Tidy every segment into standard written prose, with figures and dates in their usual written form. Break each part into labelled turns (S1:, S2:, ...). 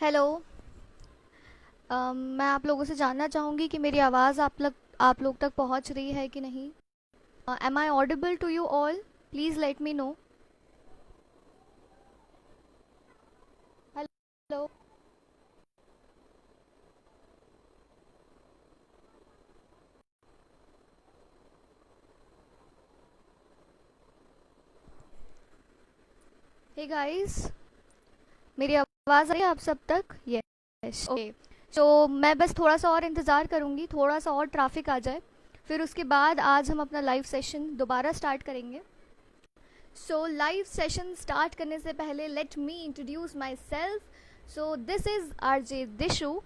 S1: Hello. मैं आप लोगों से जानना चाहूँगी कि मेरी आवाज़ आप लोग तक पहुँच रही है कि नहीं। Am I audible to you all? Please let me know. Hello. Hey guys, मेरी आवाज़ आ रही है आप सब तक? Yes, okay. तो मैं बस थोड़ा सा और इंतज़ार करूँगी, थोड़ा सा और ट्रैफिक आ जाए, फिर उसके बाद आज हम अपना लाइव सेशन दोबारा स्टार्ट करेंगे। सो लाइव सेशन स्टार्ट करने से पहले let me introduce myself. So this is R J Dishu,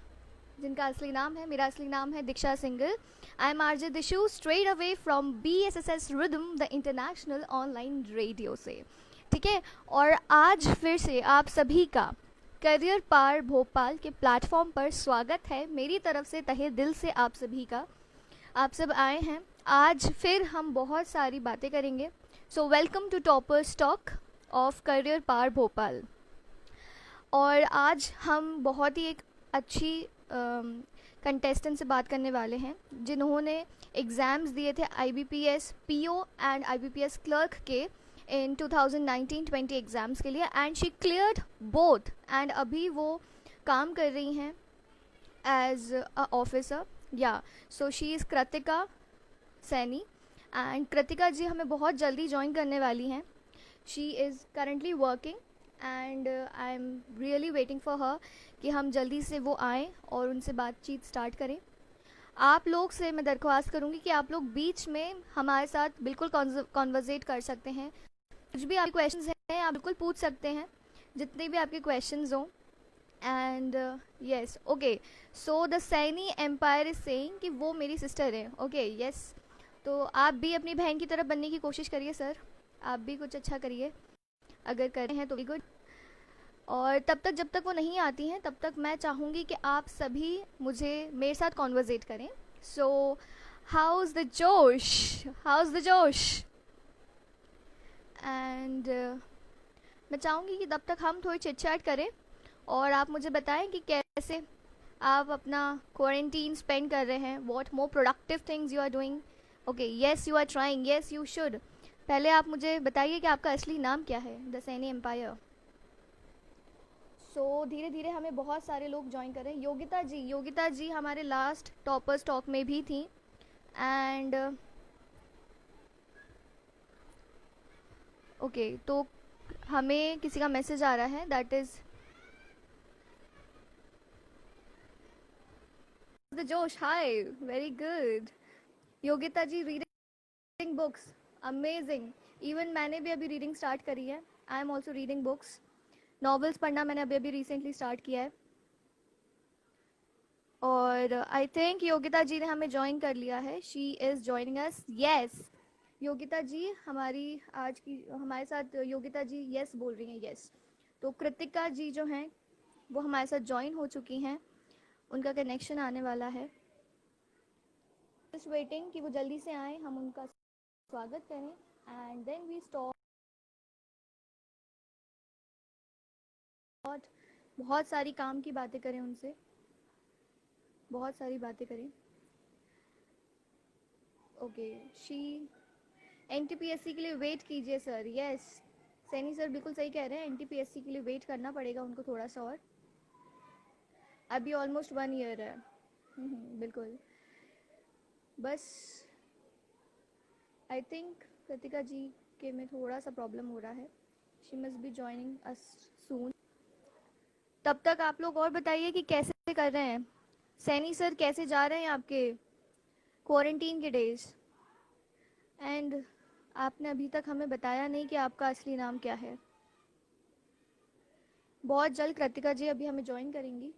S1: जिनका असली नाम है, मेरा असली नाम है Diksha Singal. I am R J Dishu, straight away from BSSS Rhythm, the international online radio से। ठीक है। और आज फिर से आप सभी का करियर पार भोपाल के प्लेटफॉर्म पर स्वागत है मेरी तरफ से, तहे दिल से आप सभी का। आप सब आए हैं। आज फिर हम बहुत सारी बातें करेंगे। So welcome to Toppers Talk of career पार भोपाल। और आज हम बहुत ही एक अच्छी कंटेस्टेंट से बात करने वाले हैं, जिन्होंने एग्ज़ाम्स दिए थे IBPS PO and IBPS clerk के इन 2019-20 एग्ज़ाम्स के लिए, and she cleared both, and अभी वो काम कर रही हैं एज अ ऑफिसर। या so she is Kritika Saini, and Kritika ji हमें बहुत जल्दी ज्वाइन करने वाली हैं। She is currently working and I am really waiting for her कि हम जल्दी से वो आएँ और उनसे बातचीत स्टार्ट करें। आप लोग से मैं दरख्वास्त करूँगी कि आप लोग बीच में हमारे साथ बिल्कुल कॉन्वर्जेट कर सकते हैं। कुछ भी आपके क्वेश्चंस हैं आप बिल्कुल पूछ सकते हैं, जितने भी आपके क्वेश्चंस हों। And yes, okay. So the Saini empire is saying कि वो मेरी सिस्टर है। Okay, yes. तो आप भी अपनी बहन की तरफ बनने की कोशिश करिए सर, आप भी कुछ अच्छा करिए, अगर कर रहे हैं तो भी गुड। और तब तक जब तक वो नहीं आती हैं तब तक मैं चाहूँगी कि आप सभी मुझे मेरे साथ कॉन्वर्जेट करें। सो हाउज़ द जोश, हाउज़ द जोश। एंड मैं चाहूँगी कि तब तक हम थोड़ी चिट चैट करें और आप मुझे बताएं कि कैसे आप अपना क्वारंटीन स्पेंड कर रहे हैं, what more productive things you are doing. Okay, yes you are trying, yes you should. पहले आप मुझे बताइए कि आपका असली नाम क्या है, द सैनी एम्पायर। सो धीरे धीरे हमें बहुत सारे लोग ज्वाइन कर रहे हैं। योगिता जी हमारे लास्ट टॉपर्स टॉक में भी थी। एंड ओके, तो हमें किसी का मैसेज आ रहा है, दैट इज़ द जोश। हाय, वेरी गुड। योगिता जी रीडिंग बुक्स, अमेजिंग। इवन मैंने भी अभी रीडिंग स्टार्ट करी है। I am also reading books. Novels पढ़ना मैंने अभी अभी रिसेंटली स्टार्ट किया है। और आई थिंक योगिता जी ने हमें ज्वाइन कर लिया है, she is joining us. Yes, Yogita ji हमारी आज की हमारे साथ, योगिता जी यस बोल रही हैं, यस। तो कृतिका जी जो हैं वो हमारे साथ ज्वाइन हो चुकी हैं, उनका कनेक्शन आने वाला है। जस्ट वेटिंग कि वो जल्दी से आए, हम उनका स्वागत करें एंड देन वी स्टॉप। बहुत सारी काम की बातें करें उनसे, बहुत सारी बातें करें। ओके, शी NTPSC के लिए वेट कीजिए सर। यस, सैनी सर बिल्कुल सही कह रहे हैं, NTPSC के लिए वेट करना पड़ेगा उनको थोड़ा सा और। अभी ऑलमोस्ट 1 ईयर है। बिल्कुल। बस आई थिंक कृतिका जी के में थोड़ा सा प्रॉब्लम हो रहा है, she must be joining us soon. तब तक आप लोग और बताइए कि कैसे कर रहे हैं, सैनी सर कैसे जा रहे हैं आपके क्वारंटीन के डेज। एंड आपने अभी तक हमें बताया नहीं कि आपका असली नाम क्या है। बहुत जल्द कृतिका जी अभी हमें ज्वाइन करेंगी।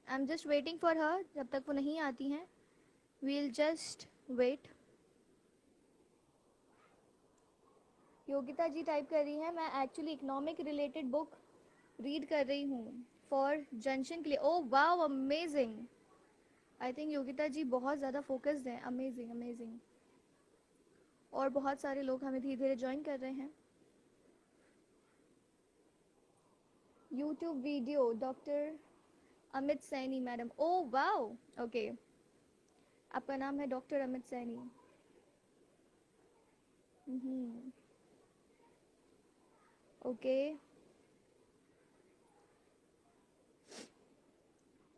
S1: I am just waiting for her, जब तक वो नहीं आती हैं we'll just wait. Yogita ji type कर रही हैं, मैं actually economic related book read कर रही हूँ फॉर जंक्शन के लिए। Oh wow, amazing. I think Yogita ji बहुत ज़्यादा फोकस्ड हैं, अमेजिंग अमेजिंग। और बहुत सारे लोग हमें धीरे धीरे ज्वाइन कर रहे हैं। YouTube video doctor Amit Saini madam, oh wow, okay, आपका नाम है डॉक्टर अमित सैनी। हम्म, ओके।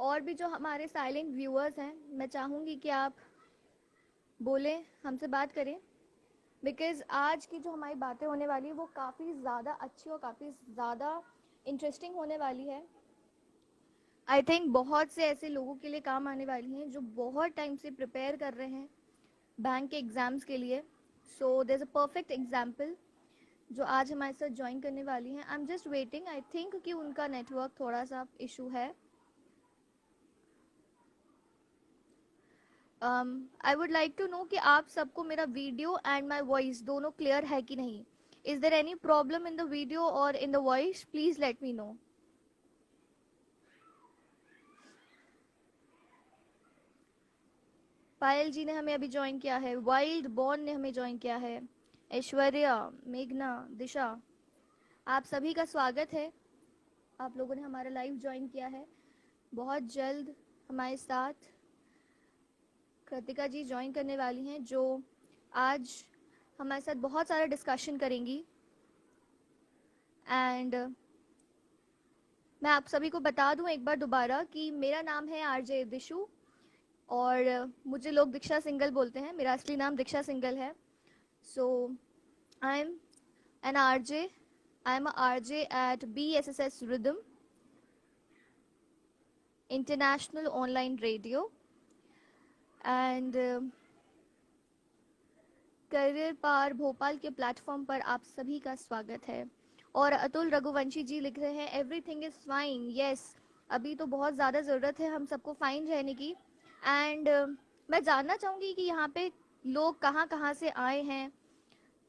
S1: और भी जो हमारे साइलेंट व्यूअर्स हैं, मैं चाहूँगी कि आप बोलें, हमसे बात करें, बिकॉज़ आज की जो हमारी बातें होने वाली है वो काफ़ी ज़्यादा अच्छी और काफ़ी ज़्यादा इंटरेस्टिंग होने वाली है। आई थिंक बहुत से ऐसे लोगों के लिए काम आने वाली हैं जो बहुत टाइम से प्रिपेयर कर रहे हैं बैंक के एग्ज़ाम्स के लिए। So there is a perfect example जो आज हमारे साथ ज्वाइन करने वाली हैं। I am just waiting, I think कि उनका नेटवर्क थोड़ा सा इशू है। I would like to know कि आप सबको मेरा वीडियो एंड माई वॉइस दोनों क्लियर है कि नहीं। Is there any problem in the video और in the voice? Please let me know. Payal ji ने हमें अभी ज्वाइन किया है, वाइल्ड बॉर्न ने हमें ज्वाइन किया है, ऐश्वर्या, मेघना, दिशा, आप सभी का स्वागत है। आप लोगों ने हमारा लाइव ज्वाइन किया है। बहुत जल्द हमारे साथ कृतिका जी ज्वाइन करने वाली हैं जो आज हमारे साथ बहुत सारा डिस्कशन करेंगी। एंड मैं आप सभी को बता दूं एक बार दोबारा कि मेरा नाम है आरजे दिशु और मुझे लोग दीक्षा सिंगल बोलते हैं। मेरा असली नाम दीक्षा सिंगल है। So I am an RJ, I am RJ at BSSS Rhythm international online radio and career पार भोपाल के प्लेटफॉर्म पर आप सभी का स्वागत है। और अतुल रघुवंशी जी लिख रहे हैं एवरीथिंग इज़ फाइन। यस, अभी तो बहुत ज़्यादा ज़रूरत है हम सबको फाइन रहने की। एंड मैं जानना चाहूँगी कि यहाँ पे लोग कहाँ कहाँ से आए हैं।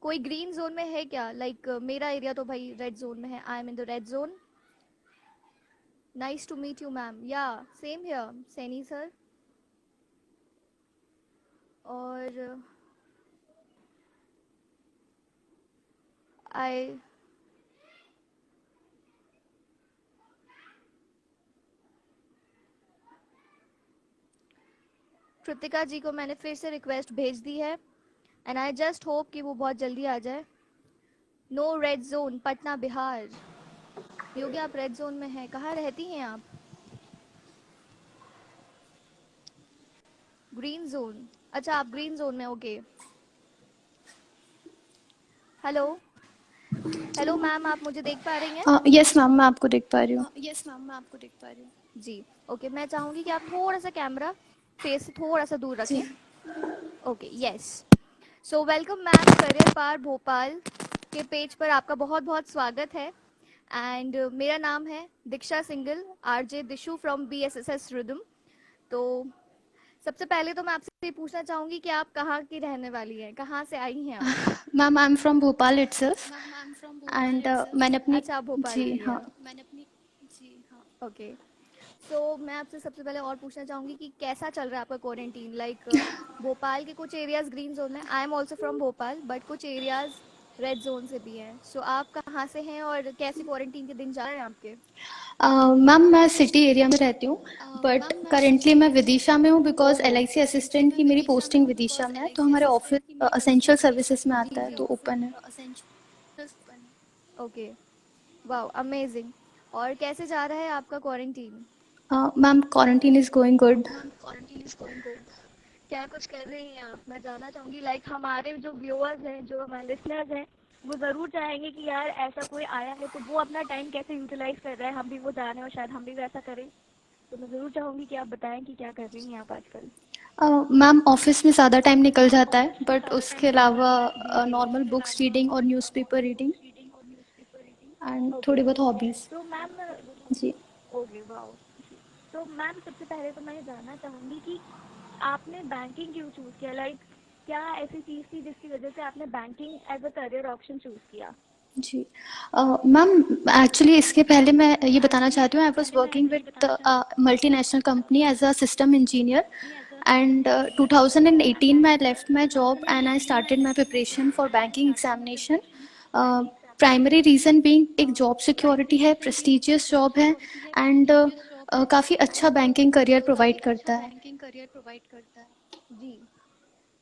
S1: कोई ग्रीन जोन में है क्या? लाइक मेरा एरिया तो भाई रेड जोन में है। I am in the red zone. Nice to meet you ma'am. Yeah same here Saini sir. और आई कृतिका जी को मैंने फिर से रिक्वेस्ट भेज दी है एंड आई जस्ट होप कि वो बहुत जल्दी आ जाए। No red zone, Patna Bihar. Yogi आप रेड जोन में हैं, कहाँ रहती हैं आप? ग्रीन जोन, अच्छा आप ग्रीन जोन में, ओके। हेलो, हेलो मैम, आप मुझे देख पा रही हैं?
S2: यस मैम, मैं आपको देख पा रही हूँ।
S1: यस मैम, मैं आपको देख पा रही हूँ जी। ओके, मैं चाहूँगी कि आप थोड़ा सा कैमरा फेस से थोड़ा सा दूर
S2: जी।
S1: रखें। Okay, yes. So welcome ma'am, career पार भोपाल के पेज पर आपका बहुत बहुत स्वागत है। एंड मेरा नाम है Diksha Singal, RJ Dishu from BSSS Rhythm। तो सबसे पहले तो मैं आपसे ये पूछना चाहूँगी कि आप कहाँ की रहने वाली हैं, कहाँ से आई हैं आप?
S2: Ma'am, I am from Bhopal itself
S1: ma'am I am from Bhopal
S2: and
S1: itself.
S2: मैंने अपनी
S1: अच्छा, आप भोपाल
S2: जी
S1: की
S2: हाँ।
S1: हैं। मैंने अपनी जी हाँ, ओके। सो मैं आपसे सबसे पहले और पूछना चाहूँगी कि कैसा चल रहा है आपका क्वारंटीन। लाइक भोपाल के कुछ एरियाज ग्रीन जोन में, आई am also from Bhopal, but कुछ एरियाज रेड जोन से भी हैं। सो आप कहाँ से हैं और कैसे क्वारंटीन के दिन जा रहे हैं आपके?
S2: मैम, मैं सिटी एरिया में रहती हूँ, बट करेंटली मैं विदिशा में हूँ बिकॉज
S1: ओहो,
S2: LIC असिस्टेंट की मेरी पोस्टिंग विदिशा में है, तो हमारे ऑफिस असेंशियल सर्विसेज में
S1: जी
S2: आता है,
S1: जी,
S2: तो ओपन है।
S1: Okay, wow, amazing. और कैसे जा रहा है आपका quarantine?
S2: Ma'am, quarantine is going good.
S1: Ma'am quarantine is going good. क्या कुछ कर रही हैं आप? मैं जानना चाहूँगी। लाइक हमारे जो व्यूअर्स हैं, जो हमारे लिसनर्स हैं, वो ज़रूर चाहेंगे कि यार ऐसा कोई आया है तो वो अपना टाइम कैसे यूटिलाइज कर रहा है, हम भी वो जानें और शायद हम भी वैसा करें। तो मैं ज़रूर चाहूँगी कि आप बताएं कि क्या कर रही हैं आप आजकल।
S2: मैम, ऑफिस में ज़्यादा टाइम निकल
S1: मैम
S2: जाता है,
S1: ऑफिस में
S2: बट
S1: ज़्यादा टाइम
S2: उसके
S1: निकल
S2: अलावा
S1: जाता है, जी जी, बट
S2: नॉर्मल
S1: उसके
S2: बुक्स
S1: अलावा
S2: रीडिंग और newspaper
S1: normal
S2: reading
S1: books reading और न्यूज़पेपर
S2: एंड
S1: रीडिंग। ओके,
S2: थोड़ी बहुत हॉबीज़।
S1: तो मैम,
S2: जी।
S1: Okay, wow. तो मैम सबसे पहले तो मैं ये जानना चाहूँगी कि आपने बैंकिंग क्यों चूज़ किया? लाइक क्या ऐसी चीज़ थी जिसकी वजह से आपने banking as a career option choose किया?
S2: जी। मैम, एक्चुअली इसके पहले मैं ये बताना चाहती हूँ, I was working with multinational company as a system engineer and 2018 में I left my job and I started my preparation for banking examination. Primary reason being एक जॉब सिक्योरिटी है, प्रेस्टिजियस जॉब है एंड काफ़ी अच्छा banking career provide करता है।
S1: जी।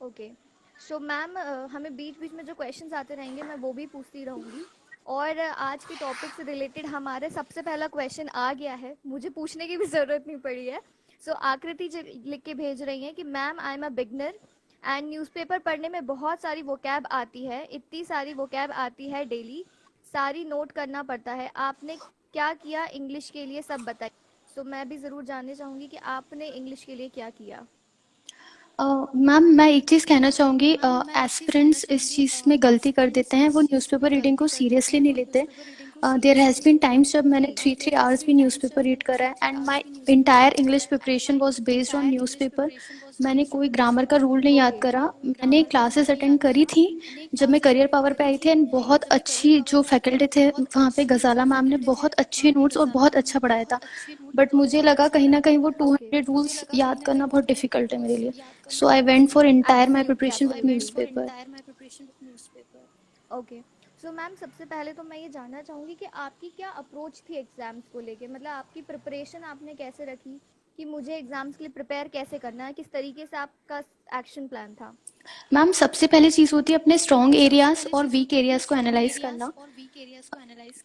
S1: Okay. So ma'am, हमें बीच बीच में जो क्वेश्चंस आते रहेंगे मैं वो भी पूछती रहूँगी। और आज के टॉपिक से रिलेटेड हमारा सबसे पहला क्वेश्चन आ गया है, मुझे पूछने की भी ज़रूरत नहीं पड़ी है। सो आकृति जी लिख के भेज रही हैं कि ma'am, I am a beginner and newspaper पढ़ने में बहुत सारी वोकैब आती है, इतनी सारी वोकैब आती है डेली, सारी नोट करना पड़ता है, आपने क्या किया इंग्लिश के लिए, सब बताइए। सो मैं भी ज़रूर जानना चाहूँगी कि आपने इंग्लिश के लिए क्या किया।
S2: मैम मैं एक चीज़ कहना चाहूँगी, एस्पिरेंट्स इस चीज़ में गलती कर देते हैं, वो न्यूज़पेपर रीडिंग को सीरियसली नहीं लेते। देयर हैज़ बीन टाइम्स जब मैंने 3 आवर्स भी न्यूज़पेपर रीड करा है, and my entire English preparation was based on newspaper. मैंने कोई ग्रामर का रूल नहीं याद
S1: ओके।
S2: करा। मैंने क्लासेस अटेंड करी थी जब मैं करियर पावर पे आई थी, एंड बहुत अच्छी जो फैकल्टी थे वहाँ पे, गजाला मैम ने बहुत अच्छे नोट्स और बहुत अच्छा पढ़ाया था। बट मुझे लगा कहीं ना कहीं वो
S1: ओके।
S2: 200 रूल्स याद करना बहुत डिफिकल्ट है मेरे लिए। So I went for entire my
S1: absolutely
S2: preparation with
S1: absolutely
S2: newspaper.
S1: Okay. So ma'am, सबसे पहले तो मैं ये जानना चाहूँगी कि आपकी क्या अप्रोच थी एग्ज़ाम्स को लेके, मतलब आपकी प्रिपरेशन आपने कैसे रखी कि मुझे एग्ज़ाम्स के लिए प्रिपेयर कैसे करना है, किस तरीके से आपका एक्शन प्लान था।
S2: मैम सबसे पहले चीज़ होती है अपने स्ट्रॉन्ग एरियाज और वीक एरियाज को एनालाइज करना।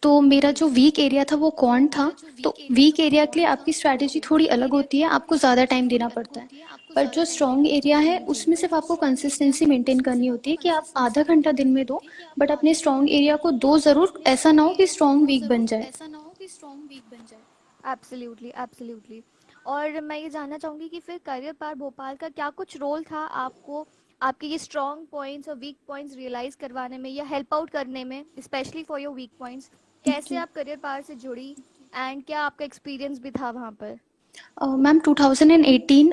S2: तो मेरा
S1: जी।
S2: जो वीक एरिया था वो क्वांट था। तो वीक एरिया के लिए आपकी स्ट्रैटेजी थोड़ी अलग होती है, आपको ज़्यादा टाइम देना पड़ता है। पर जो स्ट्रॉन्ग एरिया है
S1: जी।
S2: उसमें सिर्फ आपको कंसिस्टेंसी मेंटेन करनी होती है कि आप आधा घंटा दिन में दो, बट अपने स्ट्रॉन्ग एरिया को दो ज़रूर, ऐसा ना हो कि स्ट्रॉन्ग वीक बन जाए।
S1: Absolutely absolutely. और मैं ये जानना चाहूँगी कि फिर करियर पार भोपाल का क्या कुछ रोल था आपको, आपके ये स्ट्रॉन्ग पॉइंट्स और वीक पॉइंट्स रियलाइज़ करवाने में या हेल्प आउट करने में, specially for your weak points, कैसे
S2: जी।
S1: आप करियर पार से जुड़ी एंड क्या आपका एक्सपीरियंस भी था वहाँ पर।
S2: मैम 2018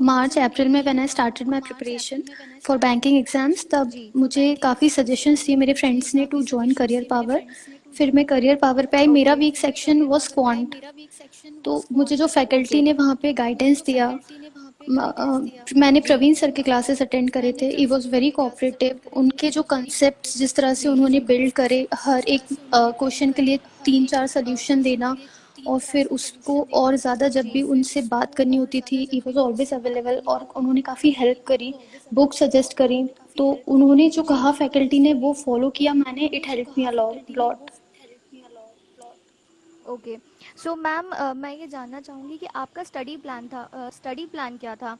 S2: मार्च अप्रैल में when I started my preparation for banking exams, तब
S1: जी।
S2: मुझे काफ़ी सजेशंस दिए मेरे फ्रेंड्स ने टू जॉइन करियर पावर। फिर मैं करियर पावर पे आई, मेरा
S1: okay.
S2: Week section was quant. तो मुझे जो फैकल्टी
S1: ओके।
S2: ने वहाँ पे गाइडेंस दिया, मैंने प्रवीण सर के क्लासेस अटेंड करे थे। He was very cooperative. उनके जो कंसेप्ट जिस तरह से
S1: जी।
S2: उन्होंने बिल्ड करे, हर एक क्वेश्चन के लिए 3-4 सोल्यूशन देना, और फिर उसको और ज़्यादा जब भी उनसे बात करनी होती थी, ही वॉज ऑलवेज अवेलेबल, और उन्होंने काफ़ी हेल्प करी, बुक सजेस्ट करी। तो उन्होंने जो
S1: जी।
S2: कहा फैकल्टी ने वो फॉलो किया मैंने, it help me a lot.
S1: Okay. So ma'am, मैं ये जानना चाहूँगी कि आपका स्टडी प्लान क्या था,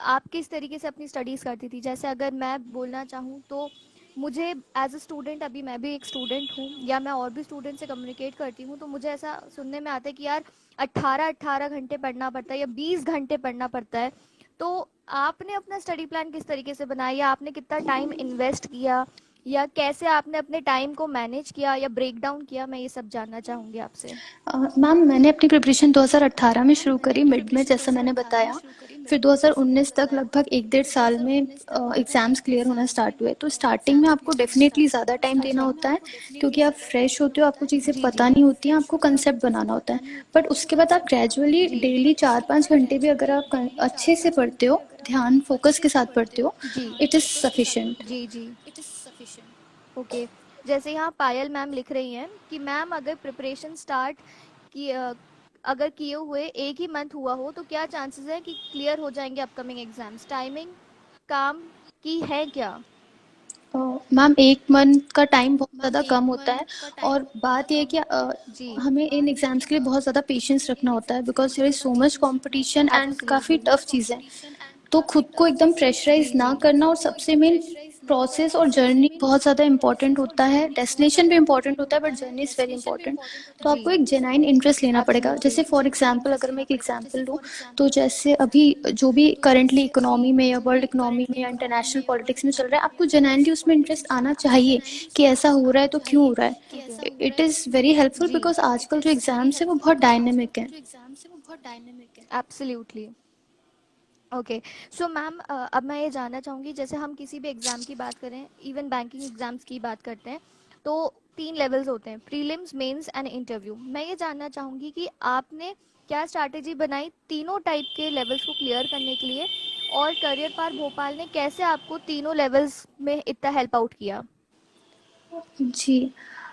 S1: आप किस तरीके से अपनी स्टडीज़ करती थी। जैसे अगर मैं बोलना चाहूँ तो मुझे एज अ स्टूडेंट, अभी मैं भी एक स्टूडेंट हूँ या मैं और भी स्टूडेंट से कम्युनिकेट करती हूँ, तो मुझे ऐसा सुनने में आता है कि यार 18-18 घंटे पढ़ना पड़ता है या 20 घंटे पढ़ना पड़ता है। तो आपने अपना स्टडी प्लान किस तरीके से बनाया, या आपने कितना टाइम इन्वेस्ट किया, या कैसे आपने अपने टाइम को मैनेज किया या ब्रेक डाउन किया, मैं ये सब जानना चाहूँगी आपसे।
S2: मैम मैंने अपनी प्रिपरेशन 2018 में शुरू करी, मिड में, जैसा मैंने बताया। फिर 2019 तक लगभग 1-1.5 साल में एग्ज़ाम्स क्लियर होना स्टार्ट हुए। तो स्टार्टिंग में आपको डेफिनेटली ज़्यादा टाइम देना
S1: अच्छा।
S2: होता है, क्योंकि आप फ्रेश होते हो, आपको चीज़ें
S1: जी जी।
S2: पता नहीं होती हैं, आपको कंसेप्ट बनाना होता है। बट उसके बाद आप ग्रेजुअली
S1: जी
S2: डेली 4-5 घंटे भी अगर आप अच्छे से पढ़ते हो, ध्यान फोकस के साथ पढ़ते हो,
S1: जी
S2: इट इज़ सफिशेंट।
S1: जी जी। ओके। जैसे यहाँ पायल मैम लिख रही हैं कि मैम, अगर प्रिपरेशन स्टार्ट की अगर किए हुए एक ही मंथ हुआ हो तो क्या चांसेस है कि क्लियर हो जाएंगे अपकमिंग एग्जाम्स, टाइमिंग काम की है क्या।
S2: मैम 1 मंथ का टाइम बहुत ज़्यादा कम होता है, और बात ये है कि
S1: जी।
S2: हमें इन एग्ज़ाम्स के लिए बहुत ज़्यादा पेशेंस रखना होता है, because there is so much competition and काफ़ी
S1: एब्सोल्युटली।
S2: टफ चीज़ है। तो खुद को एकदम प्रेशराइज
S1: जी
S2: ना
S1: जी।
S2: करना, और सबसे मेन प्रोसेस और जर्नी बहुत ज़्यादा इंपॉर्टेंट होता है। डेस्टिनेशन भी इंपॉर्टेंट होता है, but journey is very important. तो
S1: जी।
S2: आपको एक जेन्युइन इंटरेस्ट लेना पड़ेगा।
S1: एब्सोल्युटली।
S2: जैसे फॉर एग्जांपल अगर मैं एक एग्जांपल दूँ, तो जैसे अभी जो भी करंटली इकोनॉमी में या वर्ल्ड इकोनॉमी में या इंटरनेशनल पॉलिटिक्स में चल रहा है, आपको जेन्युइनली उसमें इंटरेस्ट आना चाहिए कि ऐसा हो रहा है तो क्यों हो रहा है। इट इज़ वेरी हेल्पफुल,
S1: जी।
S2: बिकॉज आजकल जो एग्ज़ाम्स है वो बहुत डायनेमिक हैं।
S1: एब्सोल्युटली। ओके। सो मैम, अब मैं ये जानना चाहूँगी, जैसे हम किसी भी एग्ज़ाम की बात करें, इवन बैंकिंग एग्ज़ाम्स की बात करते हैं, तो 3 लेवल्स होते हैं, प्रीलिम्स, मेंस एंड इंटरव्यू। मैं ये जानना चाहूँगी कि आपने क्या स्ट्रैटेजी बनाई तीनों टाइप के लेवल्स को क्लियर करने के लिए, और करियर पार भोपाल ने कैसे आपको तीनों लेवल्स में इतना हेल्प आउट किया।
S2: जी।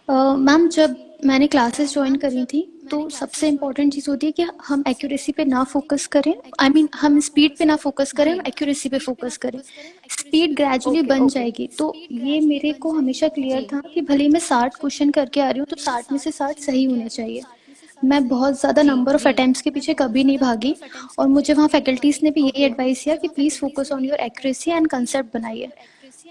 S2: मैम जब मैंने क्लासेस ज्वाइन करी थी तो सबसे इम्पोर्टेंट चीज़ होती है कि हम एक्यूरेसी पे ना फोकस करें। आई मीन हम स्पीड पे ना फोकस करें, हम एक्यूरेसी पे फोकस करें। स्पीड ग्रेजुअली
S1: ओके,
S2: बन
S1: ओके।
S2: जाएगी। तो ये मेरे को हमेशा क्लियर
S1: जी,
S2: था कि भले ही मैं 60 क्वेश्चन करके आ रही हूँ तो 60 में से 60 सही होने चाहिए। मैं बहुत ज़्यादा
S1: जी,
S2: नंबर ऑफ
S1: जी।
S2: अटेम्प्ट्स के पीछे कभी नहीं भागी। और मुझे वहाँ फैकल्टीज़ ने भी यही
S1: ओके,
S2: एडवाइस किया कि please focus on your accuracy and concept बनाइए।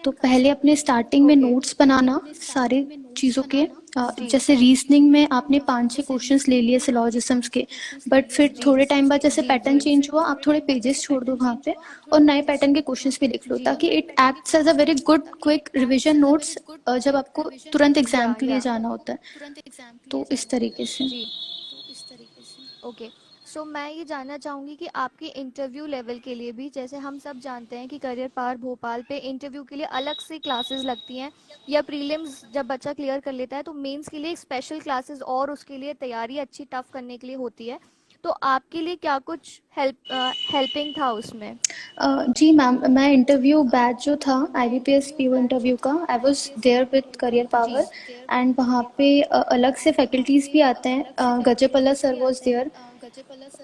S2: तो पहले अपने स्टार्टिंग में
S1: ओके।
S2: नोट्स बनाना सारे चीज़ों के।
S1: जी,
S2: जैसे रीजनिंग में आपने 5-6 क्वेश्चंस ले लिए सिलॉजिज्म्स के, बट फिर
S1: जी,
S2: थोड़े टाइम बाद जैसे
S1: जी,
S2: पैटर्न
S1: जी।
S2: चेंज हुआ, आप थोड़े पेजेस छोड़ दो वहाँ पे और नए पैटर्न के क्वेश्चंस भी लिख लो,
S1: जी।
S2: ताकि it acts as a very good quick revision notes जब आपको तुरंत एग्जाम के लिए
S1: या
S2: जाना होता है। तो इस तरीके से।
S1: जी। ओके। सो मैं ये जानना चाहूँगी कि आपके इंटरव्यू लेवल के लिए भी, जैसे हम सब जानते हैं कि करियर पार भोपाल पे इंटरव्यू के लिए अलग से क्लासेस लगती हैं, या प्रीलिम्स जब बच्चा क्लियर कर लेता है तो मेंस के लिए एक स्पेशल क्लासेस और उसके लिए तैयारी अच्छी टफ करने के लिए होती है। तो आपके लिए क्या कुछ हेल्पिंग था उसमें?
S2: जी मैम, मैं इंटरव्यू बैच जो था IBPS PO इंटरव्यू का, I was there with career
S1: जी।
S2: पावर। एंड वहाँ पे अलग से फैकल्टीज़ भी आते हैं। गजयपल्ला सर वाज देयर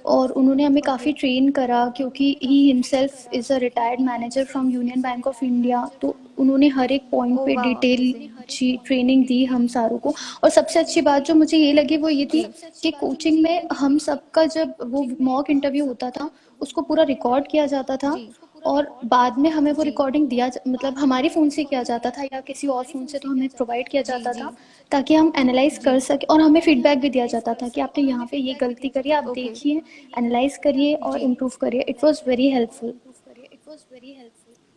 S2: और उन्होंने हमें
S1: ओके।
S2: काफ़ी ट्रेन करा, क्योंकि he himself is a retired manager from union bank of India. तो उन्होंने हर एक पॉइंट
S1: ओ
S2: पे
S1: वाह,
S2: डिटेल
S1: अमेजिंग।
S2: जी ट्रेनिंग दी हम सारों को। और सबसे अच्छी बात जो मुझे ये लगी वो ये थी कि कोचिंग में हम सबका जब वो मॉक इंटरव्यू होता था उसको पूरा रिकॉर्ड किया जाता था। और बाद में हमें वो रिकॉर्डिंग मतलब हमारे फ़ोन से किया जाता था या किसी और फ़ोन से, तो हमें प्रोवाइड किया जाता था ताकि हम एनालाइज कर सकें। और हमें फीडबैक भी दिया जाता था कि आपने यहाँ पे ये गलती करी, आप
S1: ओके।
S2: देखिए, एनालाइज करिए और
S1: जी।
S2: इम्प्रूव करिए। It was very helpful.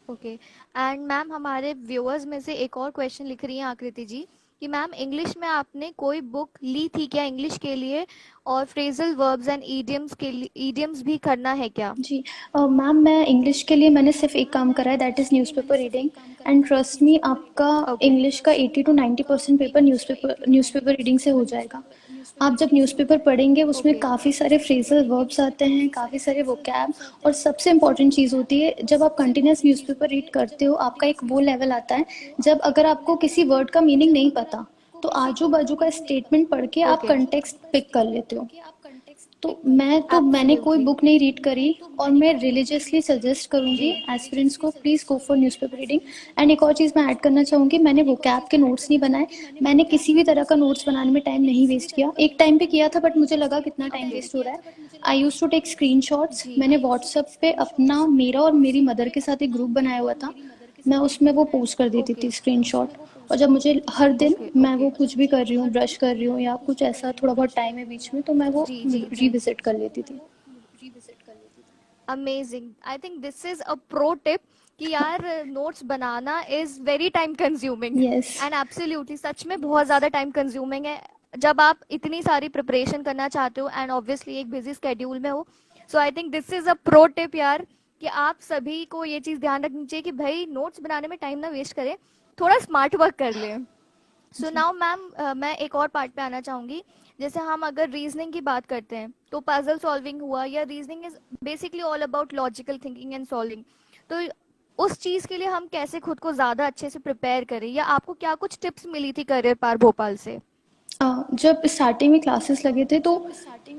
S1: Okay. And ma'am, हमारे व्यूअर्स में से एक और क्वेश्चन लिख रही हैं आकृति जी कि मैम, इंग्लिश में आपने कोई बुक ली थी क्या इंग्लिश के लिए, और फ्रेजल वर्ब्स एंड ईडियम्स के लिए ईडियम्स भी करना है क्या?
S2: जी मैम, मैं इंग्लिश के लिए मैंने सिर्फ एक काम करा है, that is newspaper reading. And trust me, आपका
S1: ओके,
S2: इंग्लिश का 80 to 90% पेपर न्यूज़पेपर रीडिंग से हो जाएगा। आप जब न्यूज़पेपर पढ़ेंगे उसमें
S1: ओके,
S2: काफ़ी सारे फ्रेजल वर्ब्स आते हैं, काफ़ी सारे वोकैब। और सबसे इम्पॉर्टेंट चीज़ होती है, जब आप कंटिन्यूस न्यूज़पेपर रीड करते हो आपका एक वो लेवल आता है जब अगर आपको किसी वर्ड का मीनिंग नहीं पता तो आजू बाजू का स्टेटमेंट पढ़ के आप
S1: ओके।
S2: कंटेक्स्ट पिक कर लेते हो। मैंने कोई
S1: एब्सोल्युटली।
S2: बुक नहीं रीड करी। और मैं रिलीजियसली सजेस्ट करूंगी
S1: जी,
S2: एस्पिरेंट्स को, please go for newspaper reading. And एक और चीज़ मैं ऐड करना चाहूँगी, मैंने वोकैब के नोट्स नहीं बनाए। मैंने किसी भी तरह का नोट्स बनाने में टाइम नहीं वेस्ट किया। एक टाइम पे किया था बट मुझे लगा कितना टाइम
S1: ओके।
S2: वेस्ट हो रहा है। आई यूज़ टू टेक स्क्रीनशॉट्स।
S1: जी,
S2: मैंने व्हाट्सएप पे अपना, मेरा और मेरी मदर के साथ एक ग्रुप बनाया हुआ था। मैं उसमें वो पोस्ट कर देती
S1: ओके,
S2: थी स्क्रीनशॉट। और जब मुझे हर दिन,
S1: ओके,
S2: मैं
S1: ओके।
S2: वो कुछ भी कर रही हूँ, ब्रश कर रही हूँ या कुछ ऐसा थोड़ा बहुत टाइम है बीच में, तो मैं वो
S1: जी, जी, जी।
S2: रिविजिट कर लेती थी।
S1: Amazing. I think this is a pro tip कि यार, नोट्स बनाना is very time consuming.
S2: Yes.
S1: And absolutely सच में बहुत ज़्यादा टाइम कंज्यूमिंग है जब आप इतनी सारी प्रिपरेशन करना चाहते हो एंड ऑब्वियसली एक बिजी स्केड्यूल में हो। So I think this is a pro tip यार, कि आप सभी को ये चीज़ ध्यान रखनी चाहिए कि भाई नोट्स बनाने में टाइम ना वेस्ट करें, थोड़ा स्मार्ट वर्क कर लें। सो
S2: जी।
S1: नाउ मैम, मैं एक और पार्ट पे आना चाहूँगी। जैसे हम अगर रीजनिंग की बात करते हैं तो पजल सॉल्विंग हुआ, या reasoning is basically all about logical thinking and solving. तो उस चीज़ के लिए हम कैसे खुद को ज़्यादा अच्छे से प्रिपेयर करें, या आपको क्या कुछ टिप्स मिली थी करियर पार भोपाल से?
S2: जब स्टार्टिंग में क्लासेस लगे थे तो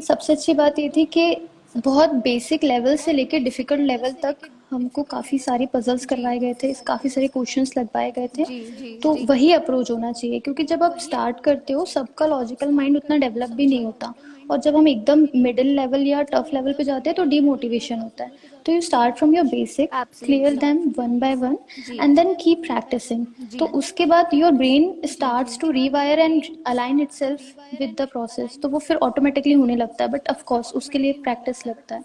S2: सबसे अच्छी बात ये थी कि बहुत बेसिक लेवल से लेकर डिफ़िकल्ट लेवल तक हमको काफ़ी सारे पज़ल्स
S1: जी,
S2: करवाए गए थे, काफ़ी सारे क्वेश्चंस लगवाए गए थे।
S1: जी, जी,
S2: तो
S1: जी,
S2: वही अप्रोच होना चाहिए, क्योंकि जब आप स्टार्ट करते हो सबका लॉजिकल माइंड उतना डेवलप भी नहीं होता। और जब हम एकदम मिडिल लेवल या टफ लेवल पे जाते हैं तो डीमोटिवेशन होता है। तो you start from your basic, clear
S1: absolutely.
S2: Them one by one,
S1: जी,
S2: एंड देन कीप प्रैक्टिसिंग। तो
S1: जी,
S2: उसके बाद योर ब्रेन
S1: जी, जी,
S2: starts to rewire and align itself with the process, तो वो फिर ऑटोमेटिकली होने लगता है। बट ऑफ कोर्स उसके लिए प्रैक्टिस लगता है।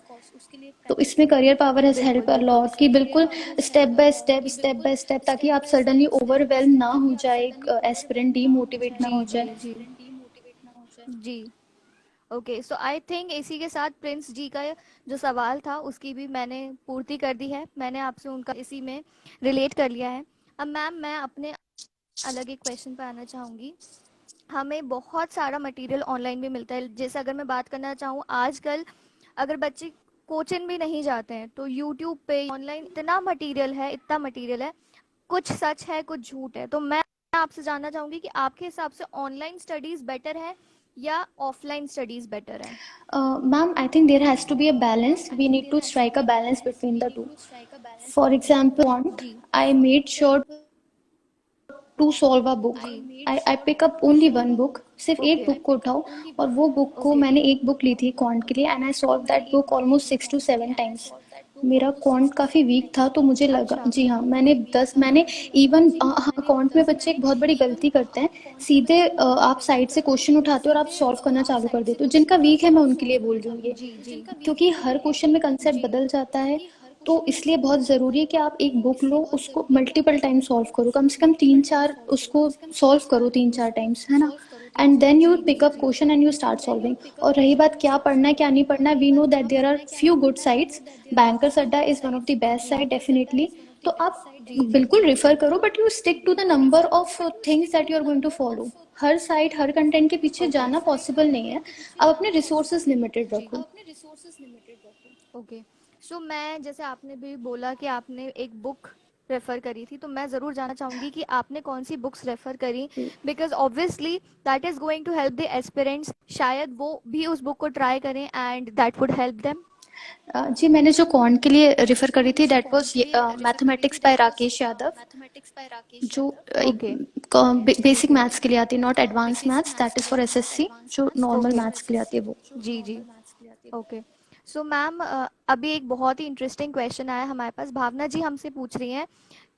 S2: तो इसमें करियर पावर हैज
S1: बिल्कुल,
S2: हेल्प अ
S1: बिल्कुल।
S2: लॉट, कि बिल्कुल स्टेप बाय स्टेप, ताकि आप सडनली ओवरवेल्म ना हो जाए, एस्पिरेंट डीमोटिवेट ना
S1: जी,
S2: हो
S1: जी,
S2: जाए।
S1: जी, जी। ओके, सो आई थिंक इसी के साथ प्रिंस जी का जो सवाल था उसकी भी मैंने पूर्ति कर दी है। मैंने आपसे उनका इसी में रिलेट कर लिया है। अब मैम, मैं अपने अलग एक क्वेश्चन पे आना चाहूँगी। हमें बहुत सारा मटेरियल ऑनलाइन भी मिलता है। जैसे अगर मैं बात करना चाहूँ, आजकल अगर बच्चे कोचिंग भी नहीं जाते हैं तो यूट्यूब पे ऑनलाइन इतना मटेरियल है, इतना मटेरियल है। कुछ सच है, कुछ झूठ है। तो मैं आपसे जानना चाहूंगी कि आपके हिसाब से ऑनलाइन स्टडीज बेटर है या ऑफलाइन स्टडीज बेटर है?
S2: Ma'am, I think there has to be a balance. We need to strike a balance between the two. For example, want
S1: जी
S2: I made sure to solve a book. I pick up only one book, सिर्फ एक book को उठाओ, और वो book को मैंने एक बुक ली थी क्वांट के लिए, and I solve that book almost 6 to 7 times. मेरा क्वांट काफ़ी वीक था तो मुझे लगा, जी हाँ, मैंने इवन, हाँ, क्वांट में बच्चे एक बहुत बड़ी गलती करते हैं. सीधे आप साइड से क्वेश्चन उठाते हो और आप सॉल्व करना चालू कर देते हो. जिनका वीक है मैं उनके लिए बोल रही हूँ ये,
S1: जी जी
S2: क्योंकि हर क्वेश्चन में कंसेप्ट बदल जाता है. तो इसलिए बहुत ज़रूरी है कि आप एक बुक लो, उसको मल्टीपल टाइम सॉल्व करो, कम से कम 3-4 उसको सॉल्व करो 3-4 टाइम्स, है ना. And then you pick up question and you start solving. और रही बात क्या पढ़ना है क्या नहीं पढ़ना है, we know that there are few good sites. Bankers Adda is one of the best site definitely. तो आप बिल्कुल रेफर करो, but you stick to the number of things that you are going to follow. हर साइट हर content के पीछे जाना पॉसिबल नहीं है. आप अपने रिसोर्सेज लिमिटेड रखो.
S1: ओके. सो मैं, जैसे आपने भी बोला कि आपने एक बुक रेफ़र करी थी, तो मैं ज़रूर जानना चाहूँगी कि आपने कौन सी बुक्स रेफ़र करी, because obviously that is going to help the aspirants, शायद वो भी उस बुक को ट्राई करें and that would help them.
S2: जी, मैंने जो कॉन के लिए रेफर करी थी that was mathematics by Rakesh Yadav, जो एक
S1: ओके
S2: बेसिक मैथ्स के लिए आती है, not advance maths, that is for SSC. जो नॉर्मल
S1: ओके
S2: मैथ्स के लिए आती है वो.
S1: जी जी ओके. सो मैम, अभी एक बहुत ही इंटरेस्टिंग क्वेश्चन आया हमारे पास. भावना जी हमसे पूछ रही हैं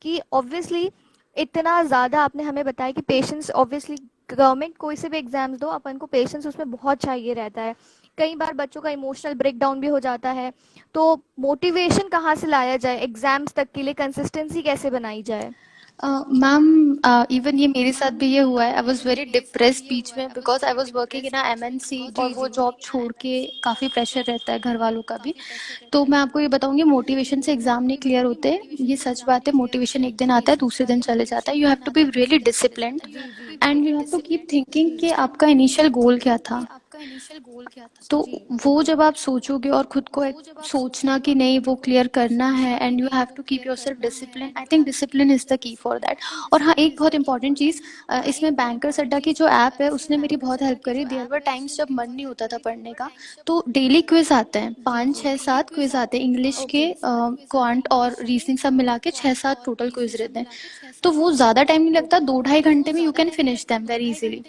S1: कि ऑब्वियसली इतना ज़्यादा आपने हमें बताया कि पेशेंस, ऑब्वियसली गवर्नमेंट कोई से भी एग्जाम्स दो, अपन को पेशेंस उसमें बहुत चाहिए रहता है. कई बार बच्चों का इमोशनल ब्रेकडाउन भी हो जाता है, तो मोटिवेशन कहाँ से लाया जाए एग्जाम्स तक के लिए, कंसिस्टेंसी कैसे बनाई जाए?
S2: मैम, इवन ये मेरे साथ भी ये हुआ है. आई वॉज वेरी डिप्रेस्ड बीच में because I was working in MNC, और
S1: जी
S2: वो
S1: जी
S2: जॉब छोड़ के काफ़ी प्रेशर रहता है घर वालों का भी. तो मैं आपको ये बताऊंगी, मोटिवेशन से एग्जाम नहीं क्लियर होते. ये सच बात है. मोटिवेशन एक दिन आता है, दूसरे दिन चले जाता है. You have to be really disciplined, and you have to keep thinking कि आपका इनिशियल गोल क्या था. तो वो जब आप सोचोगे और खुद को एक सोचना कि नहीं वो क्लियर करना है, and you have to keep yourself discipline. I think discipline is the key for that. और हाँ, एक बहुत इंपॉर्टेंट चीज़, इसमें बैंकर्स अड्डा की जो ऐप है उसने मेरी बहुत हेल्प करी. देयर वर टाइम्स जब मन नहीं होता था पढ़ने का, तो डेली क्विज आते हैं, 5-6-7 क्विज आते हैं इंग्लिश के, क्वांट और रीजनिंग सब मिला के 6-7 टोटल क्विज रहते हैं. तो वो ज़्यादा टाइम नहीं लगता, 2-2.5 घंटे में you can finish them very easily.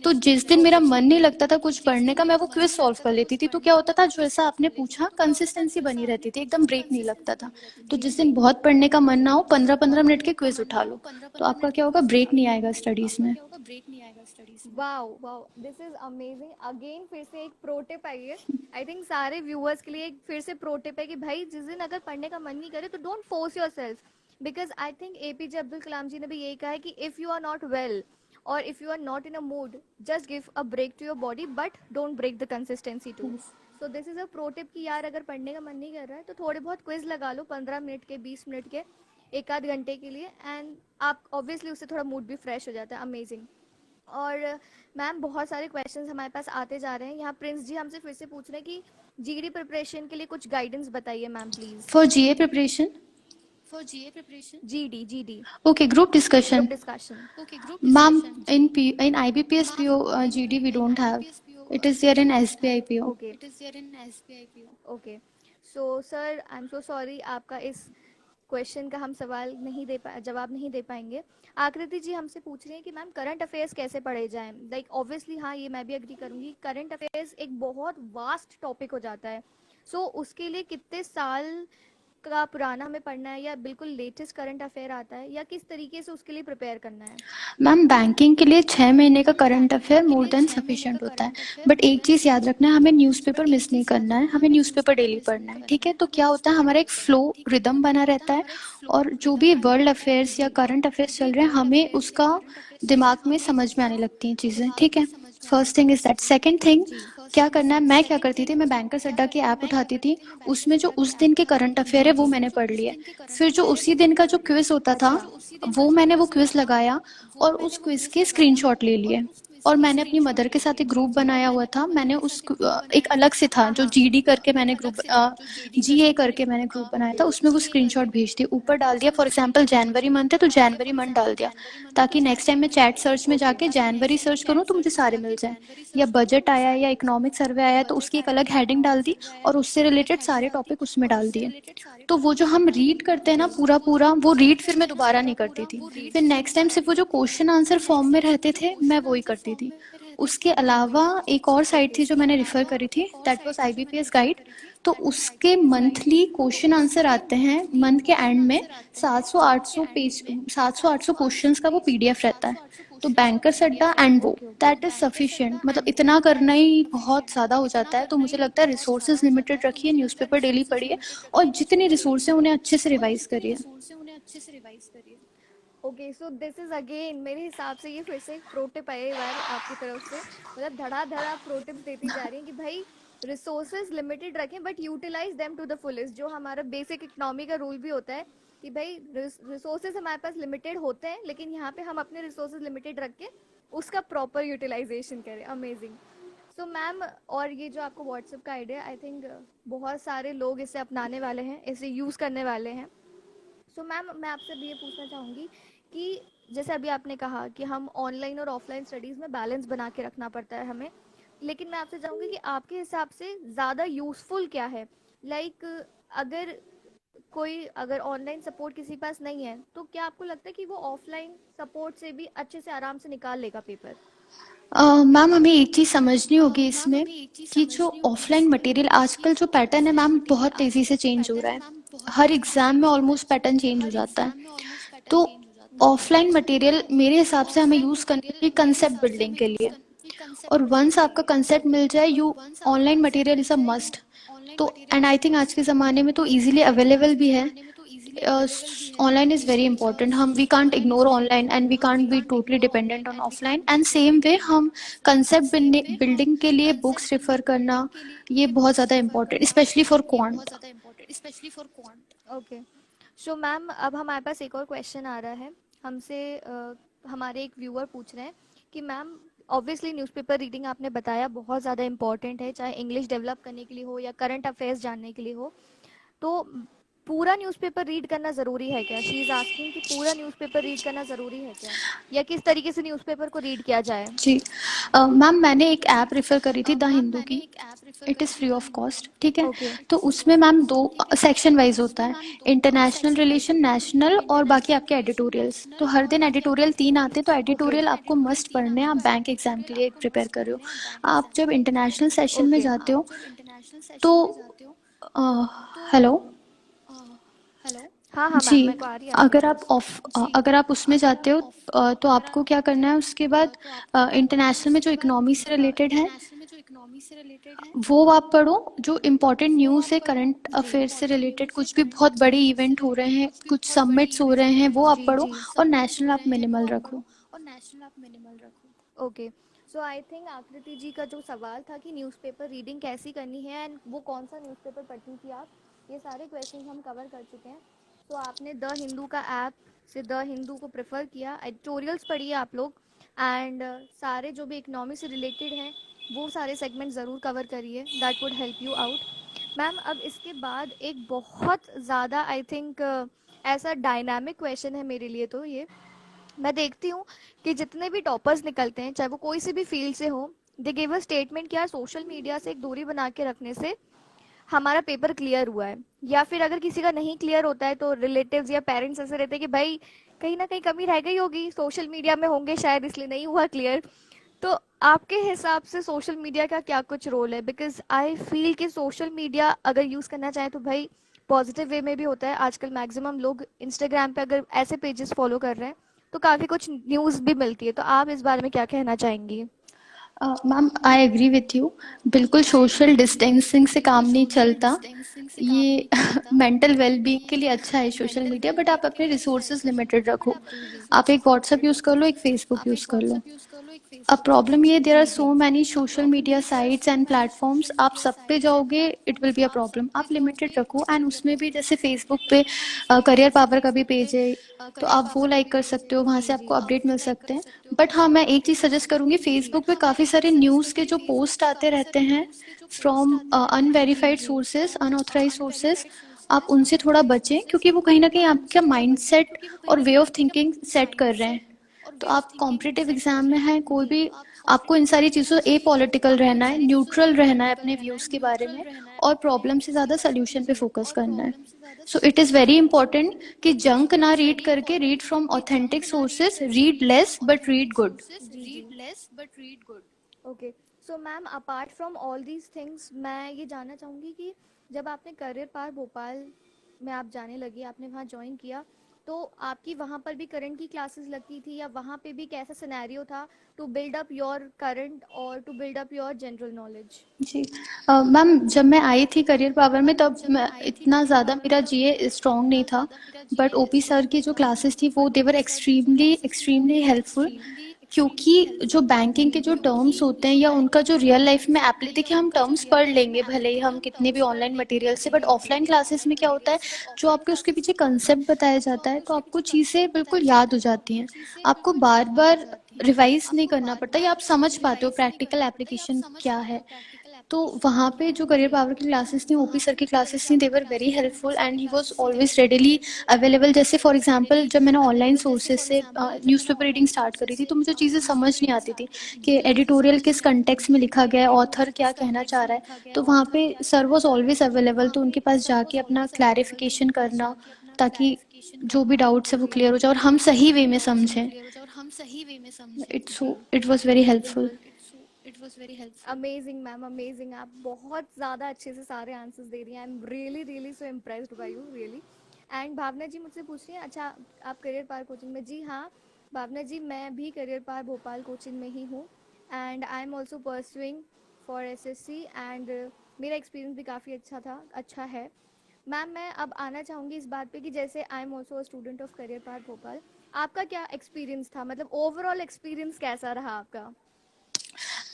S2: तो जिस दिन मेरा मन नहीं लगता था कुछ पढ़ने का, मैं वो क्विज सॉल्व कर लेती थी. तो क्या होता था, जैसा आपने पूछा, कंसिस्टेंसी बनी रहती थी, एकदम ब्रेक नहीं लगता था. तो जिस दिन बहुत पढ़ने का मन ना हो, 15-15 मिनट के क्विज उठा लो, तो आपका क्या होगा, ब्रेक नहीं आएगा स्टडीज में.
S1: Wow wow, this is amazing. Again फिर से एक प्रो टिप आई है. आई थिंक सारे व्यूअर्स के लिए एक फिर से प्रो टिप है कि भाई जिस दिन अगर पढ़ने का मन नहीं करे तो don't force yourself, because I think APJ Abdul Kalam ji ने भी यही कहा है कि if you are not well और if you are not in a mood, just give a break to your body, but don't break the consistency too. So this is a pro tip कि यार अगर पढ़ने का मन नहीं कर रहा है तो थोड़े बहुत क्विज लगा लो, 15 मिनट के, 20 मिनट के, एक आध घंटे के लिए, एंड आप ऑब्वियसली उससे थोड़ा मूड भी फ्रेश हो जाता है. अमेजिंग. और मैम, बहुत सारे क्वेश्चंस हमारे पास आते जा रहे हैं. यहाँ प्रिंस जी हमसे फिर से पूछ रहे हैं कि जीडी प्रिपरेशन के लिए कुछ गाइडेंस बताइए ma'am please.
S2: For GA preparation,
S1: GD GD
S2: okay, group
S1: group
S2: discussion.
S1: Discussion.
S2: Ma'am, in IBPS PO GD we don't have. It is there in SBI PO.
S1: Okay okay. So sir, I am so sorry, आपका इस question का हम सवाल नहीं दे पा जवाब नहीं दे पाएंगे. आकृति जी हमसे पूछ रही हैं कि मैम करंट अफेयर्स कैसे पढ़े जाएं. लाइक ऑब्वियसली हाँ, ये मैं भी एग्री करूंगी, करंट अफेयर्स एक बहुत वास्ट टॉपिक हो जाता है. सो उसके लिए कितने साल का पुराना हमें पढ़ना है, या बिल्कुल लेटेस्ट करंट अफेयर आता है, या किस तरीके से उसके लिए प्रिपेयर करना है?
S2: मैम, बैंकिंग के लिए 6 महीने का current affair more than sufficient होता है. बट एक चीज़ याद रखना है, हमें न्यूज़पेपर मिस नहीं करना है, हमें न्यूज़पेपर डेली पढ़ना है, ठीक है. तो क्या होता है, हमारा एक फ्लो रिदम बना रहता है, और जो भी वर्ल्ड अफेयर्स या करंट अफेयर्स चल रहे हैं, हमें उसका दिमाग में समझ में आने लगती हैं चीज़ें, ठीक है. First thing is that. Second thing, क्या करना है, मैं क्या करती थी, मैं बैंकर्स अड्डा की ऐप उठाती थी, उसमें जो उस दिन के करंट अफेयर है वो मैंने पढ़ लिया. फिर जो उसी दिन का जो क्विज होता था, वो मैंने वो क्विज लगाया और उस क्विज के स्क्रीनशॉट ले लिए, और मैंने अपनी मदर के साथ एक ग्रुप बनाया हुआ था। मैंने एक अलग से था जो जीडी करके मैंने ग्रुप जीए करके मैंने ग्रुप बनाया था, उसमें वो स्क्रीनशॉट भेज दिए, ऊपर डाल दिया। फॉर एग्जांपल जनवरी मंथ है तो जनवरी मंथ डाल दिया, ताकि नेक्स्ट टाइम मैं चैट सर्च में जाके जनवरी सर्च करूँ तो मुझे सारे मिल जाएं। या बजट आया या इकोनॉमिक सर्वे आया तो उसकी एक अलग हेडिंग डाल दी और उससे रिलेटेड सारे टॉपिक उसमें डाल दिए। तो वो जो हम रीड करते हैं ना पूरा पूरा, वो रीड फिर मैं दोबारा नहीं करती थी। फिर नेक्स्ट टाइम सिर्फ वो जो क्वेश्चन आंसर फॉर्म में रहते थे मैं वो ही करती थी। उसके अलावा एक और साइट थी जो मैंने रिफर करी थी, दैट वाज आईबीपीएस गाइड। तो उसके मंथली क्वेश्चन आंसर आते हैं मंथ के एंड में। 700 क्वेश्चंस का वो पीडीएफ रहता है। तो बैंकर्स अड्डा एंड वो दैट इज सफिशिएंट, मतलब इतना करना ही बहुत ज़्यादा हो जाता है। तो मुझे लगता है रिसोर्सेज लिमिटेड रखिए, न्यूज़पेपर डेली पढ़िए और जितनी रिसोर्स है उन्हें अच्छे से रिवाइज करिए।
S1: Okay, so this is again मेरे हिसाब से ये फिर से एक प्रो टिप है ये बार आपकी तरफ से, मतलब धड़ाधड़ आप प्रो टिप्स देती जा रही हैं कि भाई रिसोर्सेज लिमिटेड रखें but utilise them to the fullest, जो हमारा बेसिक इकोनॉमी का रूल भी होता है कि भाई रिसोर्सेज हमारे पास लिमिटेड होते हैं लेकिन यहाँ पे हम अपने रिसोर्सेज लिमिटेड रख के उसका प्रॉपर यूटिलाइजेशन करें। अमेजिंग। सो मैम, और ये जो आपको व्हाट्सएप का आइडिया, आई थिंक बहुत सारे लोग इसे अपनाने वाले हैं, इसे यूज़ करने वाले हैं। सो मैम, मैं आपसे भी ये पूछना चाहूँगी कि जैसे अभी आपने कहा कि हम ऑनलाइन और ऑफलाइन स्टडीज़ में बैलेंस बना के रखना पड़ता है हमें, लेकिन मैं आपसे चाहूँगी कि आपके हिसाब से ज़्यादा यूज़फुल क्या है? लाइक अगर कोई अगर ऑनलाइन सपोर्ट किसी के पास नहीं है तो क्या आपको लगता है कि वो ऑफलाइन सपोर्ट से भी अच्छे से आराम से निकाल लेगा पेपर?
S2: मैम हमें एक चीज़ समझनी होगी इसमें कि जो ऑफलाइन मटेरियल आजकल जो पैटर्न है मैम बहुत तेज़ी से चेंज हो रहा है। हर एग्ज़ाम में ऑलमोस्ट पैटर्न चेंज हो जाता है। तो ऑफलाइन मटेरियल मेरे हिसाब से हमें यूज़ करनी चाहिए कंसेप्ट बिल्डिंग के लिए। और वंस आपका कंसेप्ट मिल जाए, you online material is a must. तो एंड आई थिंक आज के ज़माने में तो इजीली अवेलेबल भी है। Online is very important. हम we can't ignore online and we can't be totally dependent on offline. And same way हम कंसेप्ट बिल्डिंग के लिए बुक्स रेफर करना, ये बहुत ज़्यादा important, specially for quant.
S1: Okay. So ma'am, अब हमारे पास एक और क्वेश्चन आ रहा है हमसे। हमारे एक व्यूअर पूछ रहे हैं कि मैम, ऑब्वियसली न्यूज़पेपर रीडिंग आपने बताया बहुत ज़्यादा इंपॉर्टेंट है, चाहे इंग्लिश डेवलप करने के लिए हो या करंट अफेयर्स जानने के लिए हो। तो पूरा न्यूज़पेपर रीड करना ज़रूरी है क्या? शी इज़ आस्किंग कि पूरा न्यूज़पेपर रीड करना ज़रूरी है क्या, या किस तरीके से न्यूज़पेपर को रीड किया जाए?
S2: जी मैम, मैंने एक ऐप रेफर करी थी द हिंदू की। It is free of cost, ठीक है।
S1: ओके।
S2: तो उसमें मैम दो सेक्शन वाइज होता है, इंटरनेशनल रिलेशन, नेशनल, और बाकी आपके एडिटोरियल्स। तो हर दिन एडिटोरियल 3 आते हैं, तो
S1: ओके।
S2: एडिटोरियल आपको मस्ट पढ़ने हैं। आप बैंक एग्जाम के लिए प्रिपेयर कर रहे हो, आप जब इंटरनेशनल सेशन में
S1: ओके।
S2: जाते हो तो हेलो
S1: हाँ हाँ मैम,
S2: जी,
S1: मेरे को आ रही है आपकी आवाज़।
S2: अगर आप उसमें जाते हो तो आपको क्या करना है उसके बाद, इंटरनेशनल में जो इकोनॉमी से रिलेटेड है वो आप पढ़ो। जो इम्पोर्टेंट न्यूज़ है करंट अफेयर से रिलेटेड, कुछ भी बहुत बड़े इवेंट हो रहे हैं, कुछ सबमिट्स हो रहे हैं, वो आप
S1: जी
S2: पढ़ो।
S1: जी।
S2: और नेशनल आप मिनिमल रखो।
S1: ओके। सो आई थिंक आकृति जी का जो सवाल था कि न्यूज़पेपर रीडिंग कैसी करनी है एंड वो कौन सा न्यूज़पेपर पढ़ती थी आप, ये सारे क्वेश्चन हम कवर कर चुके हैं। तो आपने द हिंदू का ऐप से द हिंदू को प्रेफर किया, एडिटोरियल्स पढ़िए आप लोग, एंड सारे जो भी इकोनॉमी से रिलेटेड हैं वो सारे सेगमेंट ज़रूर कवर करिए, that would help you out. Ma'am, अब इसके बाद एक बहुत ज़्यादा आई थिंक ऐसा डायनामिक क्वेश्चन है मेरे लिए, तो ये मैं देखती हूँ कि जितने भी टॉपर्स निकलते हैं चाहे वो कोई से भी फील्ड से हो, दे गिव अ स्टेटमेंट कि यार सोशल मीडिया से एक दूरी बना के रखने से हमारा पेपर क्लियर हुआ है। या फिर अगर किसी का नहीं क्लियर होता है तो रिलेटिव्स या पेरेंट्स ऐसे रहते हैं कि भाई कहीं ना कहीं कमी रह गई होगी, सोशल मीडिया में होंगे शायद इसलिए नहीं हुआ क्लियर। तो आपके हिसाब से सोशल मीडिया का क्या कुछ रोल है? बिकॉज आई फील कि सोशल मीडिया अगर यूज़ करना चाहें तो भाई पॉजिटिव वे में भी होता है। आजकल मैक्सिमम लोग इंस्टाग्राम पे अगर ऐसे पेजेस फॉलो कर रहे हैं तो काफ़ी कुछ न्यूज़ भी मिलती है। तो आप इस बारे में क्या कहना चाहेंगी?
S2: Ma'am I agree with you. बिल्कुल सोशल डिस्टेंसिंग से काम नहीं चलता। ये मेंटल वेलबींग के लिए अच्छा है सोशल मीडिया, बट आप अपने रिसोर्सेज लिमिटेड रखो। आप एक व्हाट्सएप यूज़ कर लो, एक फेसबुक यूज़ कर लो। अब प्रॉब्लम ये, there are so many social media sites and platforms, आप सब पे जाओगे it will be a problem. आप लिमिटेड रखो, एंड उसमें भी जैसे फेसबुक पे करियर पावर का भी पेज है, तो आप वो लाइक कर सकते हो, वहाँ से आपको अपडेट मिल सकते हैं। बट हाँ, मैं एक चीज़ सजेस्ट करूँगी, फेसबुक पे काफ़ी सारे न्यूज़ के जो पोस्ट आते रहते हैं from unverified sources, unauthorised sources, आप उनसे थोड़ा बचें, क्योंकि वो कहीं ना कहीं आपका माइंडसेट और वे ऑफ थिंकिंग सेट कर रहे हैं। तो आप कॉम्पिटिटिव एग्जाम में हैं कोई भी, आपको इन सारी चीज़ों ए पॉलिटिकल रहना है, न्यूट्रल रहना है अपने व्यूज़ के बारे में, और प्रॉब्लम से ज़्यादा सोल्यूशन पे फोकस करना है। So it is very important कि जंक ना रीड करके, read from authentic sources, read less but read good.
S1: जी okay. So ma'am, apart from all these things, मैं ये जानना चाहूँगी कि जब आपने करियर पार भोपाल में आप जाने लगी, आपने वहाँ ज्वाइन किया, तो आपकी वहाँ पर भी करंट की क्लासेस लगती थी, या वहाँ पे भी कैसा सिनेरियो था to build up your current और to build up your general knowledge?
S2: जी, मैम जब मैं आई थी करियर पावर में, तब इतना ज़्यादा मेरा जीए स्ट्रॉन्ग नहीं था, बट ओपी सर की जो क्लासेस थी वो देवर एक्सट्रीमली एक्सट्रीमली हेल्पफुल, क्योंकि जो बैंकिंग के जो टर्म्स होते हैं या उनका जो रियल लाइफ में देखिए, हम टर्म्स पढ़ लेंगे भले ही हम कितने भी ऑनलाइन मटेरियल से, बट ऑफलाइन क्लासेस में क्या होता है, जो आपके उसके पीछे कंसेप्ट बताया जाता है, तो आपको चीज़ें बिल्कुल याद हो जाती हैं, आपको बार बार रिवाइज नहीं करना पड़ता, या आप समझ पाते हो प्रैक्टिकल एप्लीकेशन क्या है। तो वहाँ पे जो करियर पावर की क्लासेस थी, ओपी सर की क्लासेस थी, they were very helpful and he was always readily available. जैसे फॉर एग्जांपल, जब मैंने ऑनलाइन सोर्सेज से न्यूज़पेपर रीडिंग स्टार्ट करी थी, तो मुझे चीज़ें समझ नहीं आती थी कि एडिटोरियल किस कंटेक्स्ट में लिखा गया है, ऑथर क्या कहना चाह रहा है, तो वहाँ पे सर वाज ऑलवेज अवेलेबल, तो उनके पास जाके अपना क्लैरिफिकेशन करना, ताकि जो भी डाउट्स है वो क्लियर हो जाए और हम सही वे में समझें। It was very helpful.
S1: Amazing ma'am, amazing. आप बहुत ज़्यादा अच्छे से सारे आंसर्स दे रही हैं। I am really really so impressed by you, really. And Bhavna ji मुझसे पूछ रही हैं, अच्छा आप करियर पार कोचिंग में? जी हाँ भावना जी, मैं भी करियर पार भोपाल कोचिंग में ही हूँ, and I am also pursuing for SSC, and मेरा एक्सपीरियंस भी काफ़ी अच्छा है। मैम, मैं अब आना चाहूँगी इस बात पे कि जैसे I am also a student of career पार भोपाल, आपका क्या एक्सपीरियंस था? मतलब ओवरऑल एक्सपीरियंस कैसा रहा आपका?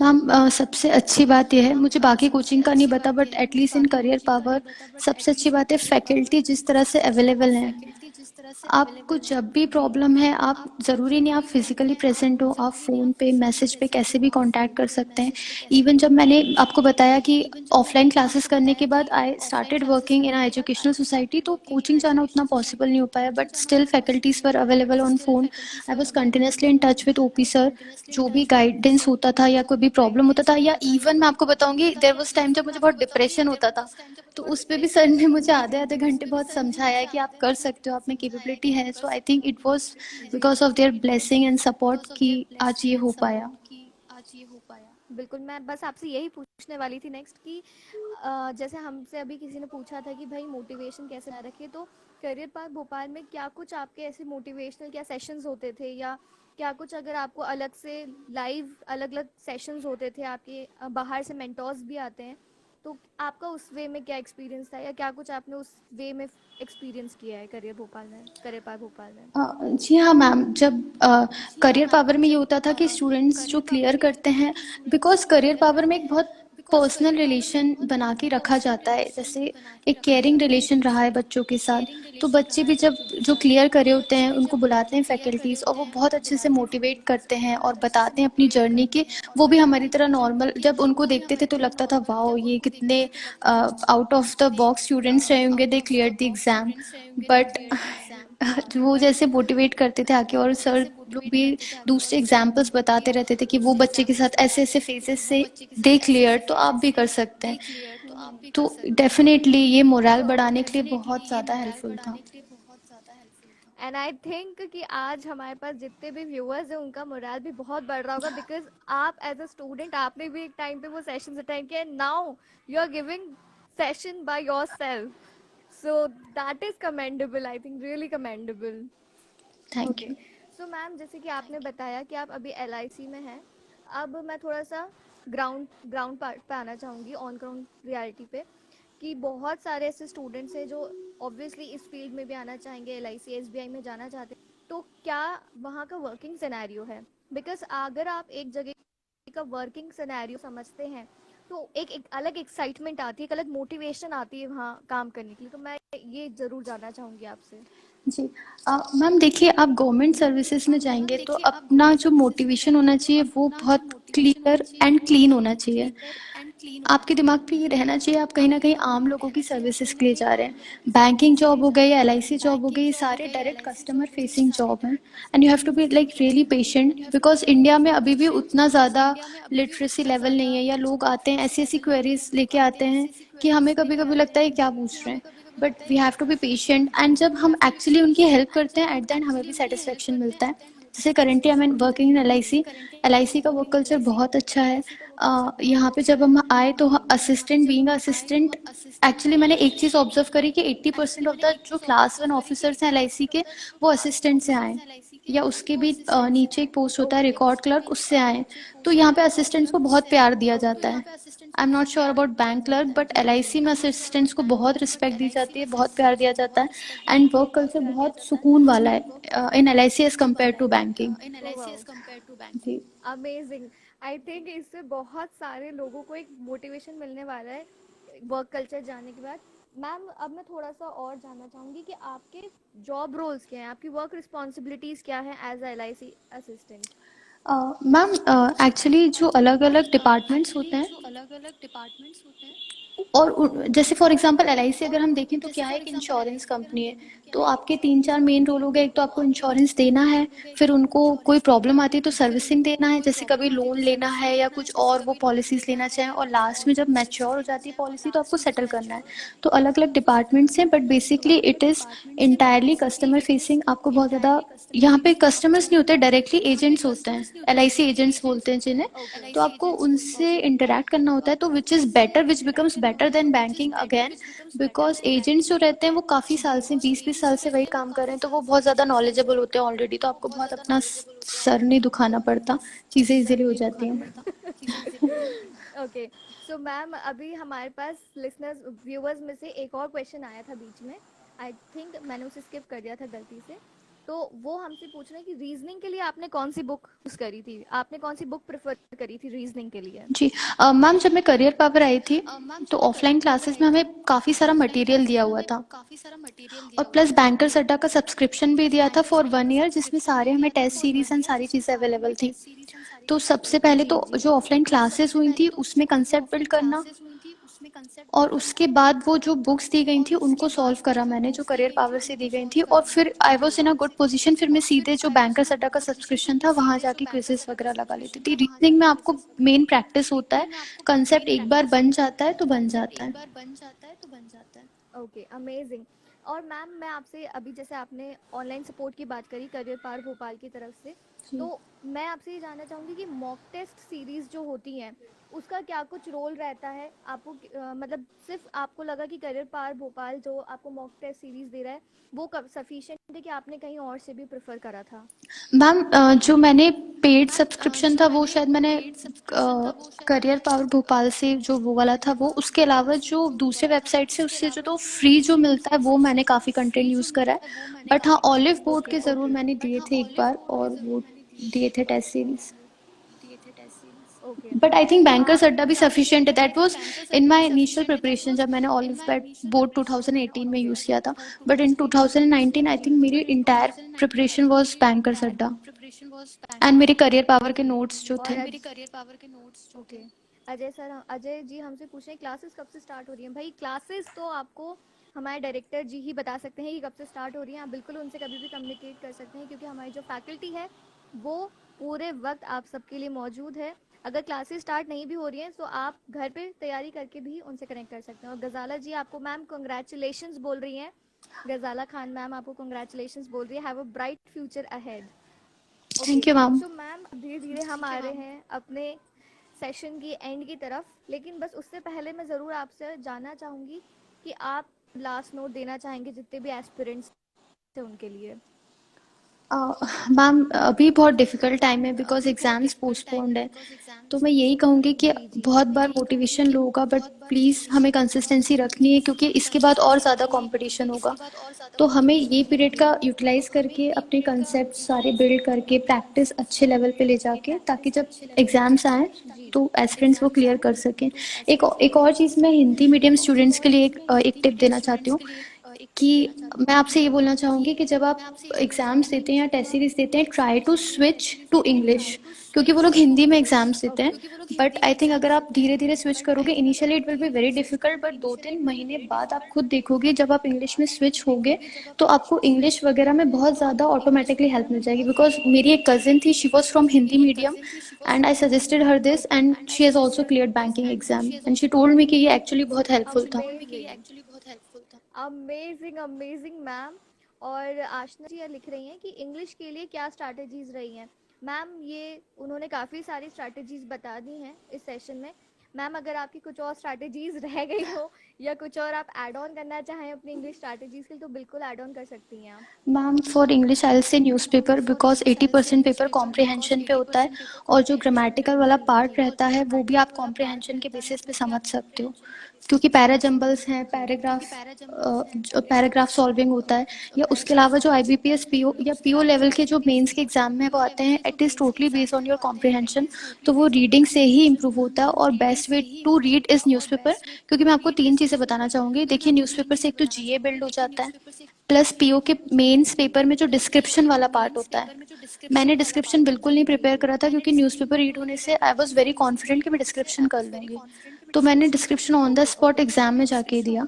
S2: मैम सबसे अच्छी बात यह है, मुझे बाकी कोचिंग का नहीं पता, but at least in career power सबसे अच्छी बात है फैकल्टी जिस तरह से अवेलेबल हैं। आपको जब भी प्रॉब्लम है, आप ज़रूरी नहीं आप फिजिकली प्रेजेंट हो, आप फ़ोन पे, मैसेज पे कैसे भी कांटेक्ट कर सकते हैं। इवन जब मैंने आपको बताया कि ऑफलाइन क्लासेस करने के बाद I started working in a educational society, तो कोचिंग जाना उतना पॉसिबल नहीं हो पाया, but still faculties were available on phone. I was continuously in touch with OP sir, जो भी गाइडेंस होता था या कोई भी प्रॉब्लम होता था, या इवन मैं आपको बताऊंगी, देयर वाज टाइम जब मुझे बहुत डिप्रेशन होता था, तो उस पे भी सर ने मुझे आधे आधे घंटे बहुत समझाया है कि आप कर सकते हो, आप में कैपेबिलिटी है। So I think it was because of their blessing and support कि आज ये हो पाया।
S1: बिल्कुल, मैं बस आपसे यही पूछने वाली थी नेक्स्ट कि जैसे हमसे अभी किसी ने पूछा था कि भाई मोटिवेशन कैसे ना रखे, तो करियर पार्क भोपाल में क्या कुछ आपके ऐसे मोटिवेशनल क्या सेशंस होते थे, या क्या कुछ अगर आपको अलग से लाइव अलग अलग सेशंस होते थे आपके, बाहर से मेंटोर्स भी आते हैं, तो आपका उस वे में क्या एक्सपीरियंस था, या क्या कुछ आपने उस वे में एक्सपीरियंस किया है करियर पार्क भोपाल में?
S2: जी हाँ मैम, जब करियर पावर में ये होता था कि स्टूडेंट्स जो क्लियर करते हैं, बिकॉज करियर पावर में एक बहुत पर्सनल रिलेशन बना के रखा जाता है, जैसे एक केयरिंग रिलेशन रहा है बच्चों के साथ, तो बच्चे भी जब जो क्लियर करे होते हैं उनको बुलाते हैं फैकल्टीज, और वो बहुत अच्छे से मोटिवेट करते हैं और बताते हैं अपनी जर्नी के। वो भी हमारी तरह नॉर्मल, जब उनको देखते थे तो लगता था वाओ, ये कितने out of the box students रहे होंगे, दे क्लियर द एग्जाम। बट वो जैसे मोटिवेट करते थे आके, और सर लोग भी दूसरे एग्जाम्पल्स बताते रहते थे कि वो बच्चे के साथ ऐसे ऐसे फेजेस से दे क्लियर, तो आप भी कर सकते हैं। तो डेफिनेटली ये मोरल बढ़ाने के लिए बहुत ज़्यादा हेल्पफुल था।
S1: एंड आई थिंक कि आज हमारे पास जितने भी व्यूअर्स हैं उनका मोराल भी बहुत बढ़ रहा होगा, बिकॉज आप एज अ स्टूडेंट आपने भी एक टाइम पे वो सेशंस अटेंड किए, now you are giving session by yourself, so that is commendable, I think really commendable.
S2: Thank
S1: okay.
S2: You.
S1: So ma'am, जैसे कि आपने बताया कि आप अभी एलआईसी में हैं, अब मैं थोड़ा सा ग्राउंड ग्राउंड पार्ट पे आना चाहूँगी, ऑन ग्राउंड रियलिटी पे, कि बहुत सारे ऐसे स्टूडेंट्स हैं जो ऑब्वियसली इस फील्ड में भी आना चाहेंगे, एलआईसी एसबीआई में जाना चाहते हैं, तो क्या वहाँ का वर्किंग सिनेरियो है? बिकॉज अगर आप एक जगह का वर्किंग सिनेरियो समझते हैं तो एक अलग एक्साइटमेंट आती है, एक अलग मोटिवेशन आती है वहाँ काम करने के लिए। तो मैं ये ज़रूर जानना चाहूँगी आपसे।
S2: जी। मैम देखिए, आप गवर्नमेंट सर्विसेज में जाएंगे तो अपना जो मोटिवेशन होना चाहिए वो बहुत क्लियर एंड क्लीन होना चाहिए। आपके दिमाग पे ये रहना चाहिए आप कहीं ना कहीं आम लोगों की सर्विसेज के लिए जा रहे हैं। बैंकिंग जॉब हो गई या एलआईसी जॉब हो गई, ये सारे डायरेक्ट कस्टमर फेसिंग जॉब हैं। And you have to be like really patient, because India में अभी भी उतना ज़्यादा लिटरेसी लेवल नहीं है, या लोग आते हैं ऐसी ऐसी क्वेरीज लेके आते हैं कि हमें कभी कभी लगता है क्या पूछ रहे हैं। But we have to be patient, and जब हम एक्चुअली उनकी हेल्प करते हैं एट द एंड हमें भी सेटिस्फेक्शन मिलता है। जैसे currently I am working in LIC. LIC का वर्क कल्चर बहुत अच्छा है। यहाँ पे जब हम आए तो असिस्टेंट बीइंग असिस्टेंट, एक्चुअली मैंने एक चीज़ ऑब्जर्व करी कि 80% ऑफ द जो क्लास वन ऑफिसर्स हैं एलआईसी के, वो असिस्टेंट से आए, या उसके भी नीचे एक पोस्ट होता है रिकॉर्ड क्लर्क, उससे आए। तो यहाँ पे असिस्टेंट्स को बहुत प्यार दिया जाता है। I am not sure about bank clerk, but LIC में असिस्टेंट्स को बहुत रिस्पेक्ट दी जाती है, बहुत प्यार दिया जाता है। एंड वर्क कल्चर बहुत सुकून वाला है in LIC as compare to banking.
S1: Oh wow,
S2: जी।
S1: अमेजिंग। आई थिंक इससे बहुत सारे लोगों को एक मोटिवेशन मिलने वाला है वर्क कल्चर जानने के बाद। मैम अब मैं थोड़ा सा और जानना चाहूँगी कि आपके जॉब रोल्स क्या हैं, आपकी वर्क रिस्पॉन्सिबिलिटीज़ क्या हैं as L I C assistant.
S2: Ma'am actually जो अलग अलग डिपार्टमेंट्स होते हैं, और जैसे फॉर एग्जांपल एलआईसी अगर हम देखें तो क्या है, एक इंश्योरेंस कंपनी है। तो आपके तीन चार मेन रोल हो गए। एक तो आपको इंश्योरेंस देना है, फिर उनको कोई प्रॉब्लम आती है तो सर्विसिंग देना है, जैसे कभी लोन लेना है या कुछ और वो पॉलिसीज लेना चाहें, और लास्ट में जब मैच्योर हो जाती है पॉलिसी तो आपको सेटल करना है। तो अलग अलग डिपार्टमेंट्स हैं, but basically it is entirely customer facing. आपको बहुत ज़्यादा यहाँ पे कस्टमर्स नहीं होते, डायरेक्टली एजेंट्स होते हैं, एलआईसी एजेंट्स बोलते हैं जिन्हें। तो आपको उनसे इंटरेक्ट करना होता है, तो which is better, which becomes better than banking again, because agents जो रहते हैं वो काफ़ी साल से 20-20 साल से वही काम कर रहे हैं, तो वो बहुत ज़्यादा नॉलेजेबल होते हैं ऑलरेडी, तो आपको बहुत अपना सर नहीं दुखाना पड़ता, चीज़ें इजीली हो जाती हैं।
S1: ओके। सो मैम अभी हमारे पास लिसनर्स व्यूअर्स में से एक और क्वेश्चन आया था बीच में। आई थिंक मैंने उसे स्किप कर दिया था गलती से। तो वो हमसे पूछ रहे हैं कि रीजनिंग के लिए आपने कौन सी बुक यूज करी थी, आपने कौन सी बुक प्रेफर करी थी रीजनिंग के लिए।
S2: जी। मैम जब मैं करियर पावर आई थी तो ऑफलाइन क्लासेस में हमें काफ़ी सारा मटेरियल दिया हुआ था, और प्लस बैंकर्स अड्डा का सब्सक्रिप्शन भी दिया था फॉर 1 ईयर, जिसमें सारे हमें टेस्ट सीरीज एंड सारी चीज़ें अवेलेबल थी। तो सबसे पहले तो जो ऑफलाइन क्लासेस हुई थी उसमें कंसेप्ट बिल्ड करना, और उसके बाद वो जो बुक्स दी गई थी उनको सॉल्व करा मैंने, जो करियर पावर से दी गई थी, और फिर I was in a good position. फिर मैं सीधे जो बैंकर्स अड्डा का सब्सक्रिप्शन था वहाँ जाके क्विजेस वगैरह लगा लेती थी। रीजनिंग में आपको मेन प्रैक्टिस होता है, कंसेप्ट एक बार बन जाता है तो बन जाता है।
S1: Okay, amazing. और मैम मैं आपसे अभी जैसे आपने ऑनलाइन सपोर्ट की बात करी करियर पार भोपाल की तरफ से,
S2: जी।
S1: तो मैं आपसे ये जानना चाहूँगी कि मॉक टेस्ट सीरीज़ जो होती हैं उसका क्या कुछ रोल रहता है आपको, मतलब सिर्फ आपको लगा कि करियर पार भोपाल जो आपको मॉक टेस्ट सीरीज़ दे रहा है वो कब सफिशिएंट है कि आपने कहीं और से भी प्रेफर करा था।
S2: मैम जो मैंने पेड सब्सक्रिप्शन था वो शायद मैंने करियर पावर भोपाल से जो वो वाला था वो, उसके अलावा जो दूसरे वेबसाइट से उससे जो तो फ्री जो मिलता है वो मैंने काफ़ी कंटेंट यूज़ करा है। बट हाँ, ऑलिव बोर्ड
S1: ओके
S2: के ज़रूर
S1: ओके
S2: मैंने दिए थे एक बार, और वो दिए थे test series.
S1: Okay.
S2: But I think bankers
S1: आप
S2: अड्डा भी सफिशिएंट है, that was in my initial preparation जब मैंने ऑलिव बोर्ड 2018 में यूज़ किया था। बट इन 2019 आई थिंक मेरी entire preparation was bankers Adda, and मेरे करियर पावर के नोट्स जो
S1: और
S2: थे।
S1: ओके, अजय सर, अजय जी हमसे पूछ रहे हैं क्लासेस कब से स्टार्ट हो रही हैं। भाई क्लासेस तो आपको हमारे डायरेक्टर जी ही बता सकते हैं कि कब से स्टार्ट हो रही हैं। आप बिल्कुल उनसे कभी भी कम्युनिकेट कर सकते हैं क्योंकि हमारी जो फैकल्टी है वो पूरे वक्त आप सबके लिए मौजूद है। अगर क्लासेस स्टार्ट नहीं भी हो रही हैं तो आप घर पे तैयारी करके भी उनसे कनेक्ट कर सकते हैं। और गजाला जी आपको मैम कंग्रेचुलेशंस बोल रही हैं, गजाला खान मैम आपको कंग्रेचुलेशंस बोल रही है, have a bright future ahead. Okay.
S2: Thank you ma'am.
S1: So ma'am धीरे धीरे हम आ रहे हैं अपने सेशन की एंड की तरफ, लेकिन बस उससे पहले मैं ज़रूर आपसे जानना चाहूँगी कि आप लास्ट नोट देना चाहेंगे जितने भी एस्पिरेंट्स थे उनके लिए।
S2: मैम अभी बहुत डिफ़िकल्ट टाइम है बिकॉज़ एग्ज़ाम्स पोस्टपोन्ड है। तो मैं यही कहूँगी कि
S1: जी जी
S2: बहुत बार मोटिवेशन लो होगा बट प्लीज़ हमें कंसिस्टेंसी रखनी है क्योंकि इसके बाद और ज़्यादा कॉम्पिटिशन होगा। तो हमें ये पीरियड का यूटिलाइज़ करके अपने कंसेप्ट सारे बिल्ड करके प्रैक्टिस अच्छे लेवल पे ले जाके ताकि जब एग्ज़ाम्स आएँ तो एस्पिरेंट्स वो क्लियर कर सकें। एक और चीज़ मैं हिंदी मीडियम स्टूडेंट्स के लिए एक टिप देना चाहती हूँ कि मैं आपसे ये बोलना चाहूँगी कि जब आप एग्ज़ाम्स देते हैं या टेस्ट सीरीज़ देते हैं try to switch to English क्योंकि वो लोग हिंदी में एग्ज़ाम्स देते हैं। बट आई थिंक अगर आप धीरे-धीरे स्विच करोगे initially it will be very difficult but 2-3 महीने बाद आप खुद देखोगे जब आप इंग्लिश में स्विच होगे तो आपको इंग्लिश वगैरह में बहुत ज़्यादा ऑटोमैटिकली हेल्प मिल जाएगी बिकॉज़ मेरी एक कज़िन थी she was from Hindi medium and I suggested her this and she has also cleared banking exam and she told me कि ये एक्चुअली बहुत हेल्पफुल था।
S1: Amazing amazing amazing ma'am. और आशना जी ये लिख रही हैं कि इंग्लिश के लिए क्या स्ट्रैटेजीज रही हैं। मैम ये उन्होंने काफ़ी सारी स्ट्रैटेजीज बता दी हैं इस सेशन में। मैम अगर आपकी कुछ और स्ट्रैटेजीज रह गई हो या कुछ और आप ऐड ऑन करना चाहें अपनी इंग्लिश स्ट्रैटेजीज के लिए तो बिल्कुल ऐड ऑन कर सकती हैं आप।
S2: Ma'am for English I will say newspaper because 80% paper comprehension पे होता है और जो ग्रामेटिकल वाला पार्ट रहता है वो भी आप कॉम्प्रिहेंशन के बेसिस पे समझ सकते हो क्योंकि पैरा जंबल्स हैं पैराग्राफ सॉल्विंग होता है या उसके अलावा जो आईबीपीएस पीओ या पीओ लेवल के जो मेंस के एग्जाम में वो आते हैं it is totally based on your comprehension. तो वो रीडिंग से ही इम्प्रूव होता है और best way to read is newspaper क्योंकि मैं आपको 3 चीज़ें बताना चाहूँगी। देखिए न्यूज़पेपर से एक तो जीए बिल्ड हो जाता है प्लस पीओ के मेंस पेपर में जो डिस्क्रिप्शन वाला पार्ट होता है मैंने डिस्क्रिप्शन बिल्कुल नहीं प्रिपेयर करा था क्योंकि न्यूज़पेपर रीड होने से आई वाज वेरी कॉन्फिडेंट कि मैं डिस्क्रिप्शन कर लूँगी। तो मैंने description on the spot exam में जाके दिया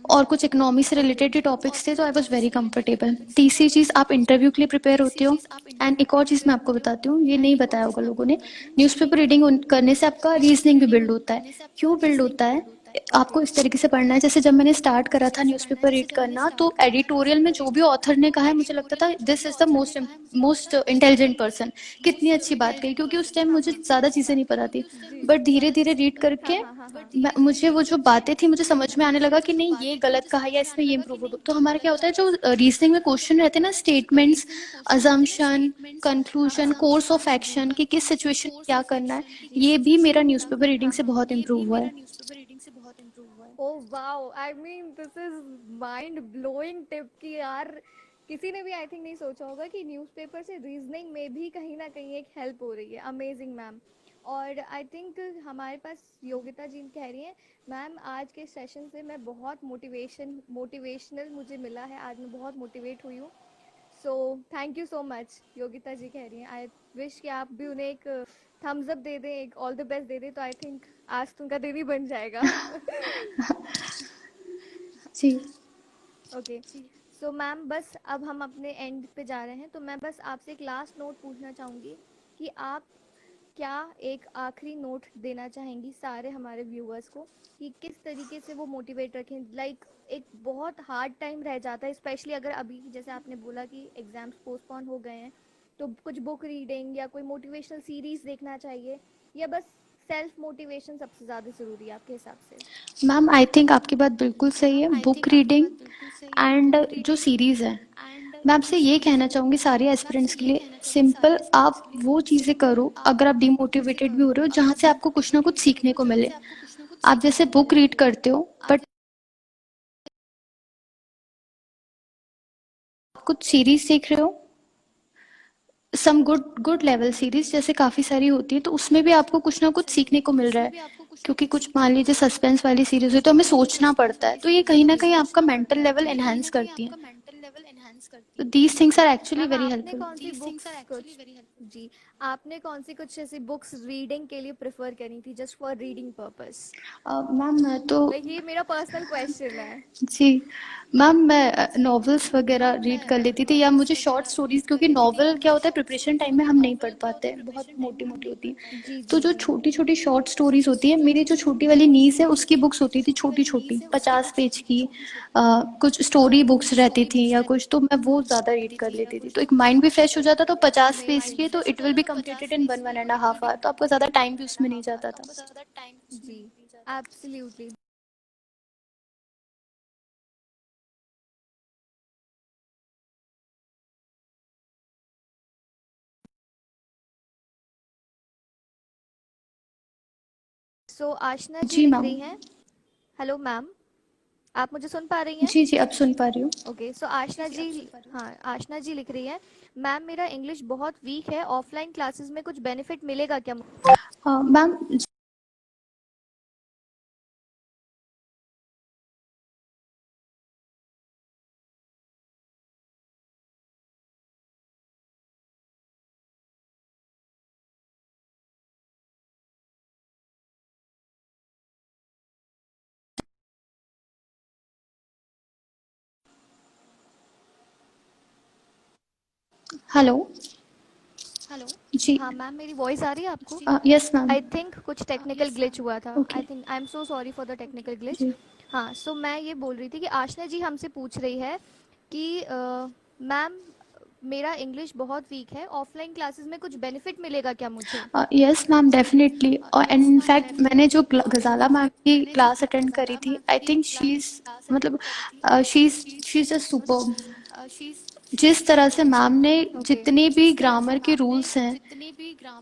S2: और कुछ इकोनॉमी से रिलेटेड ही टॉपिक्स थे तो आई वाज वेरी कंफर्टेबल। तीसरी चीज़ आप इंटरव्यू के लिए प्रिपेयर होते हो एंड एक और चीज़ मैं आपको बताती हूँ ये नहीं बताया होगा लोगों ने। न्यूज़पेपर रीडिंग करने से आपका रीजनिंग भी बिल्ड होता है। क्यों बिल्ड होता है आपको इस तरीके से पढ़ना है जैसे जब मैंने स्टार्ट करा था न्यूज़पेपर रीड करना तो एडिटोरियल में जो भी ऑथर ने कहा है मुझे लगता था this is the most intelligent person कितनी अच्छी बात कही क्योंकि उस टाइम मुझे ज़्यादा चीज़ें नहीं पता थी।
S1: जी
S2: बट धीरे धीरे रीड करके मुझे वो जो बातें थी मुझे समझ में आने लगा कि नहीं ये गलत कहा या इसमें ये इम्प्रूव हो। तो हमारा क्या होता है जो रीजनिंग में क्वेश्चन रहते हैं ना statements assumption conclusion course of action कि किस सिचुएशन में क्या करना है ये भी मेरा न्यूज़पेपर रीडिंग से बहुत इम्प्रूव हुआ है।
S1: Oh wow I mean this is mind blowing tip कि यार किसी ने भी आई थिंक नहीं सोचा होगा कि न्यूज़पेपर से रीजनिंग में भी कहीं ना कहीं एक हेल्प हो रही है। Amazing ma'am. और आई थिंक हमारे पास योगिता जी कह रही हैं मैम आज के सेशन से मैं बहुत मोटिवेशनल मुझे मिला है। आज मैं बहुत मोटिवेट हुई हूँ। So thank you so much Yogita ji कह रही हैं। आई विश कि आप भी उन्हें एक थम्स अप दे दें एक ऑल द बेस्ट दे दें तो आई थिंक आज तो उनका दिन ही बन जाएगा।
S2: जी
S1: ओके सो मैम बस अब हम अपने एंड पे जा रहे हैं तो मैं बस आपसे एक लास्ट नोट पूछना चाहूँगी कि आप क्या एक आखिरी नोट देना चाहेंगी सारे हमारे व्यूअर्स को कि किस तरीके से वो मोटिवेट रखें। लाइक एक बहुत हार्ड टाइम रह जाता है स्पेशली अगर अभी जैसे आपने बोला कि एग्ज़ाम्स पोस्टपोन हो गए हैं तो कुछ बुक रीडिंग या कोई मोटिवेशनल सीरीज़ देखना चाहिए या बस सेल्फ मोटिवेशन सबसे ज़्यादा ज़रूरी है आपके हिसाब से।
S2: मैम आई थिंक आपकी बात बिल्कुल सही है बुक रीडिंग एंड जो सीरीज़ है मैं आपसे ये कहना चाहूँगी सारे एस्पिरेंट्स के लिए सिंपल आप वो चीज़ें करो अगर आप डिमोटिवेटेड भी हो रहे हो जहाँ से आपको कुछ ना कुछ सीखने को मिले। आप जैसे बुक रीड करते हो बट कुछ सीरीज देख रहे हो सम गुड लेवल सीरीज जैसे काफ़ी सारी होती है तो उसमें भी आपको कुछ ना कुछ सीखने को मिल रहा है क्योंकि कुछ मान लीजिए सस्पेंस वाली सीरीज हुई तो हमें सोचना पड़ता है तो ये कहीं ना कहीं आपका मेंटल लेवल एनहांस करती है। तो these things are actually
S1: ma'am
S2: very
S1: आपने
S2: हेल्पफुल।
S1: कौन सी बुक्स कुछ जी आपने कौन सी कुछ ऐसी बुक्स रीडिंग के लिए प्रेफर करी थी just for reading purpose.
S2: Ma'am मैं तो
S1: लाइक ये मेरा पर्सनल क्वेश्चन है।
S2: जी मैम मैं नॉवेल्स वगैरह रीड कर लेती थी या मुझे शॉर्ट स्टोरीज क्योंकि नॉवेल क्या होता है प्रिपरेशन टाइम में हम नहीं पढ़ पाते बहुत मोटी मोटी होती है।
S1: जी
S2: तो
S1: जी
S2: जो
S1: जी
S2: छोटी छोटी शॉर्ट स्टोरीज होती है मेरी जो छोटी वाली नीस है उसकी बुक्स होती थी छोटी छोटी 50 पेज की कुछ स्टोरी बुक्स रहती थी या कुछ तो मैं वो ज़्यादा रीड कर लेती थी तो एक माइंड भी फ्रेश हो जाता तो 50 पेज की है तो it will be completed in 1-1.5 hour तो आपका ज़्यादा टाइम भी उसमें नहीं जाता था।
S1: जी एब्सोल्युटली। सो आशना जी
S2: जी
S1: लिख
S2: मैम।
S1: रही हैं, हेलो मैम, आप मुझे सुन पा रही हैं?
S2: जी जी, अब सुन पा रही हूँ।
S1: ओके, सो आशना जी, हाँ आशना जी लिख रही हैं, मैम मेरा इंग्लिश बहुत वीक है, ऑफलाइन क्लासेस में कुछ बेनिफिट मिलेगा क्या मुझे?
S2: मैम। हेलो। जी।
S1: हाँ मैम, मेरी वॉइस आ रही है आपको?
S2: Yes ma'am.
S1: आई थिंक कुछ टेक्निकल ग्लिच हुआ था,
S2: okay.
S1: I think I am so sorry for the technical glitch.
S2: जी।
S1: हाँ, सो मैं ये बोल रही थी कि आशना जी हमसे पूछ रही है कि मैम मेरा इंग्लिश बहुत वीक है, ऑफलाइन क्लासेस में कुछ बेनिफिट मिलेगा क्या मुझे?
S2: Yes ma'am, definitely. और एंड इनफैक्ट मैंने जो गज़ाला मैम की क्लास अटेंड करी थी, आई थिंक शी इज़, मतलब शी इज़ जस्ट सुपर्ब। जिस तरह से मैम ने
S1: ओके।
S2: जितने भी ग्रामर के रूल्स हैं,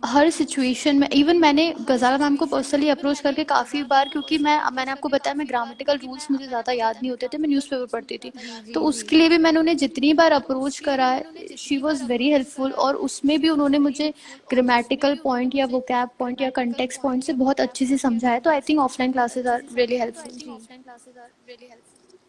S2: हर सिचुएशन में, इवन मैंने गज़ाला मैम को पर्सनली अप्रोच करके काफ़ी बार, क्योंकि मैंने आपको बताया मैं ग्रामेटिकल रूल्स मुझे ज़्यादा याद नहीं होते थे, मैं न्यूज़पेपर पढ़ती थी,
S1: जी
S2: तो
S1: जी जी।
S2: उसके लिए भी मैंने उन्हें जितनी बार अप्रोच करा है, शी वॉज़ वेरी हेल्पफुल। और उसमें भी उन्होंने मुझे ग्रामेटिकल पॉइंट या वोकैब पॉइंट या कंटेक्स्ट पॉइंट से बहुत अच्छे से समझाया, तो I think offline classes are really helpful.
S1: जी।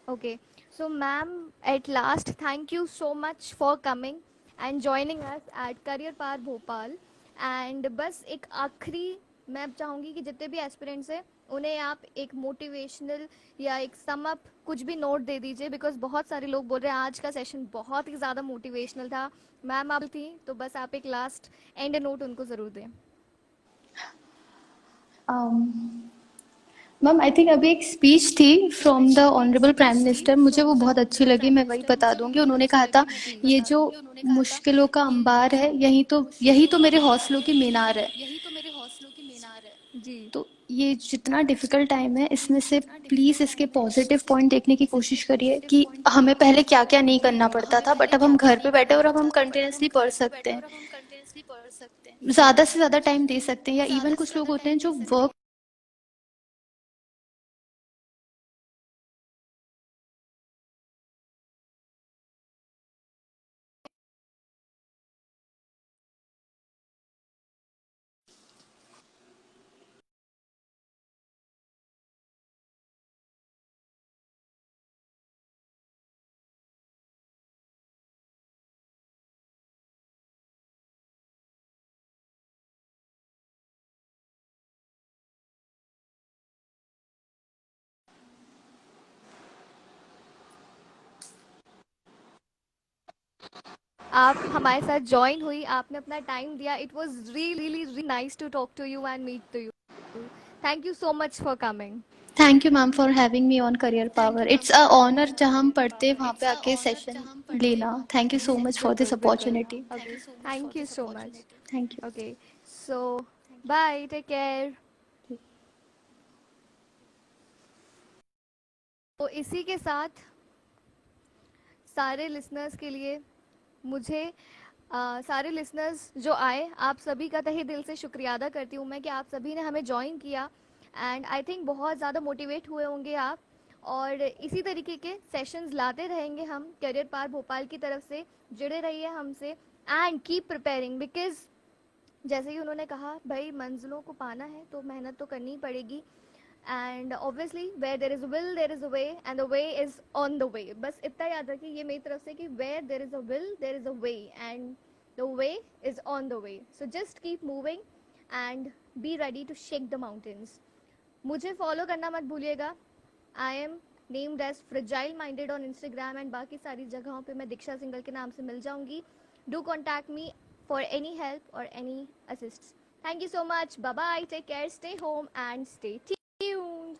S1: Okay, so ma'am, at last, thank you so much for coming and joining us at Career Path Bhopal. And बस एक आखिरी मैं अब चाहूँगी कि जितने भी एस्पिरेंट्स हैं उन्हें आप एक मोटिवेशनल या एक सम अप कुछ भी नोट दे दीजिए, बिकॉज बहुत सारे लोग बोल रहे हैं आज का सेशन बहुत ही ज़्यादा मोटिवेशनल था। मैम आप थी तो बस आप एक लास्ट एंड नोट उनको ज़रूर दें।
S2: मैम, आई थिंक अभी एक स्पीच थी from the honourable prime minister, मुझे वो बहुत अच्छी लगी, मैं वही बता दूंगी। उन्होंने कहा था, ये जो मुश्किलों का अंबार है, यही तो मेरे हौसलों की मीनार है।
S1: जी
S2: तो ये जितना डिफिकल्ट टाइम है, इसमें से प्लीज़ इसके पॉजिटिव पॉइंट देखने की कोशिश करिए कि हमें पहले क्या क्या नहीं करना पड़ता था, बट अब हम घर पे बैठे और अब हम कंटिन्यूसली पढ़ सकते हैं,
S1: जी
S2: ज़्यादा से ज़्यादा टाइम दे सकते हैं। या इवन कुछ लोग होते हैं जो वर्क
S1: आप हमारे साथ ज्वाइन हुई, आपने अपना टाइम दिया, it was really really nice to talk to you and meet to you. Thank you so much for coming.
S2: Thank you ma'am for having me on career power. It's a honour जहाँ हम पढ़ते हैं वहाँ पे आके session लेना। Thank you so much for this
S1: बिल्कुल बिल्कुल।
S2: Opportunity.
S1: Okay, thank you so much.
S2: Thank you.
S1: Okay, so bye, take care. तो इसी के साथ सारे लिसनर्स के लिए मुझे सारे लिसनर्स जो आए, आप सभी का तहे दिल से शुक्रिया अदा करती हूँ मैं कि आप सभी ने हमें ज्वाइन किया। एंड आई थिंक बहुत ज़्यादा मोटिवेट हुए होंगे आप, और इसी तरीके के सेशंस लाते रहेंगे हम करियर पार भोपाल की तरफ से। जुड़े रहिए हमसे एंड कीप प्रिपेयरिंग, बिकॉज जैसे ही उन्होंने कहा भाई मंजिलों को पाना है तो मेहनत तो करनी ही पड़ेगी। And obviously where there is a will there is a way and the way is on the way. बस इतना याद रखिए ये मेरी तरफ से कि where there is a will there is a way and the way is on the way. So just keep moving and be ready to shake the mountains. मुझे फॉलो करना मत भूलिएगा। I am named as fragile minded on Instagram and बाकी सारी जगहों पे मैं दीक्षा single के नाम से मिल जाऊंगी। Do contact me for any help और any assist. Thank you so much, bye bye, take care, stay home and stay tuned.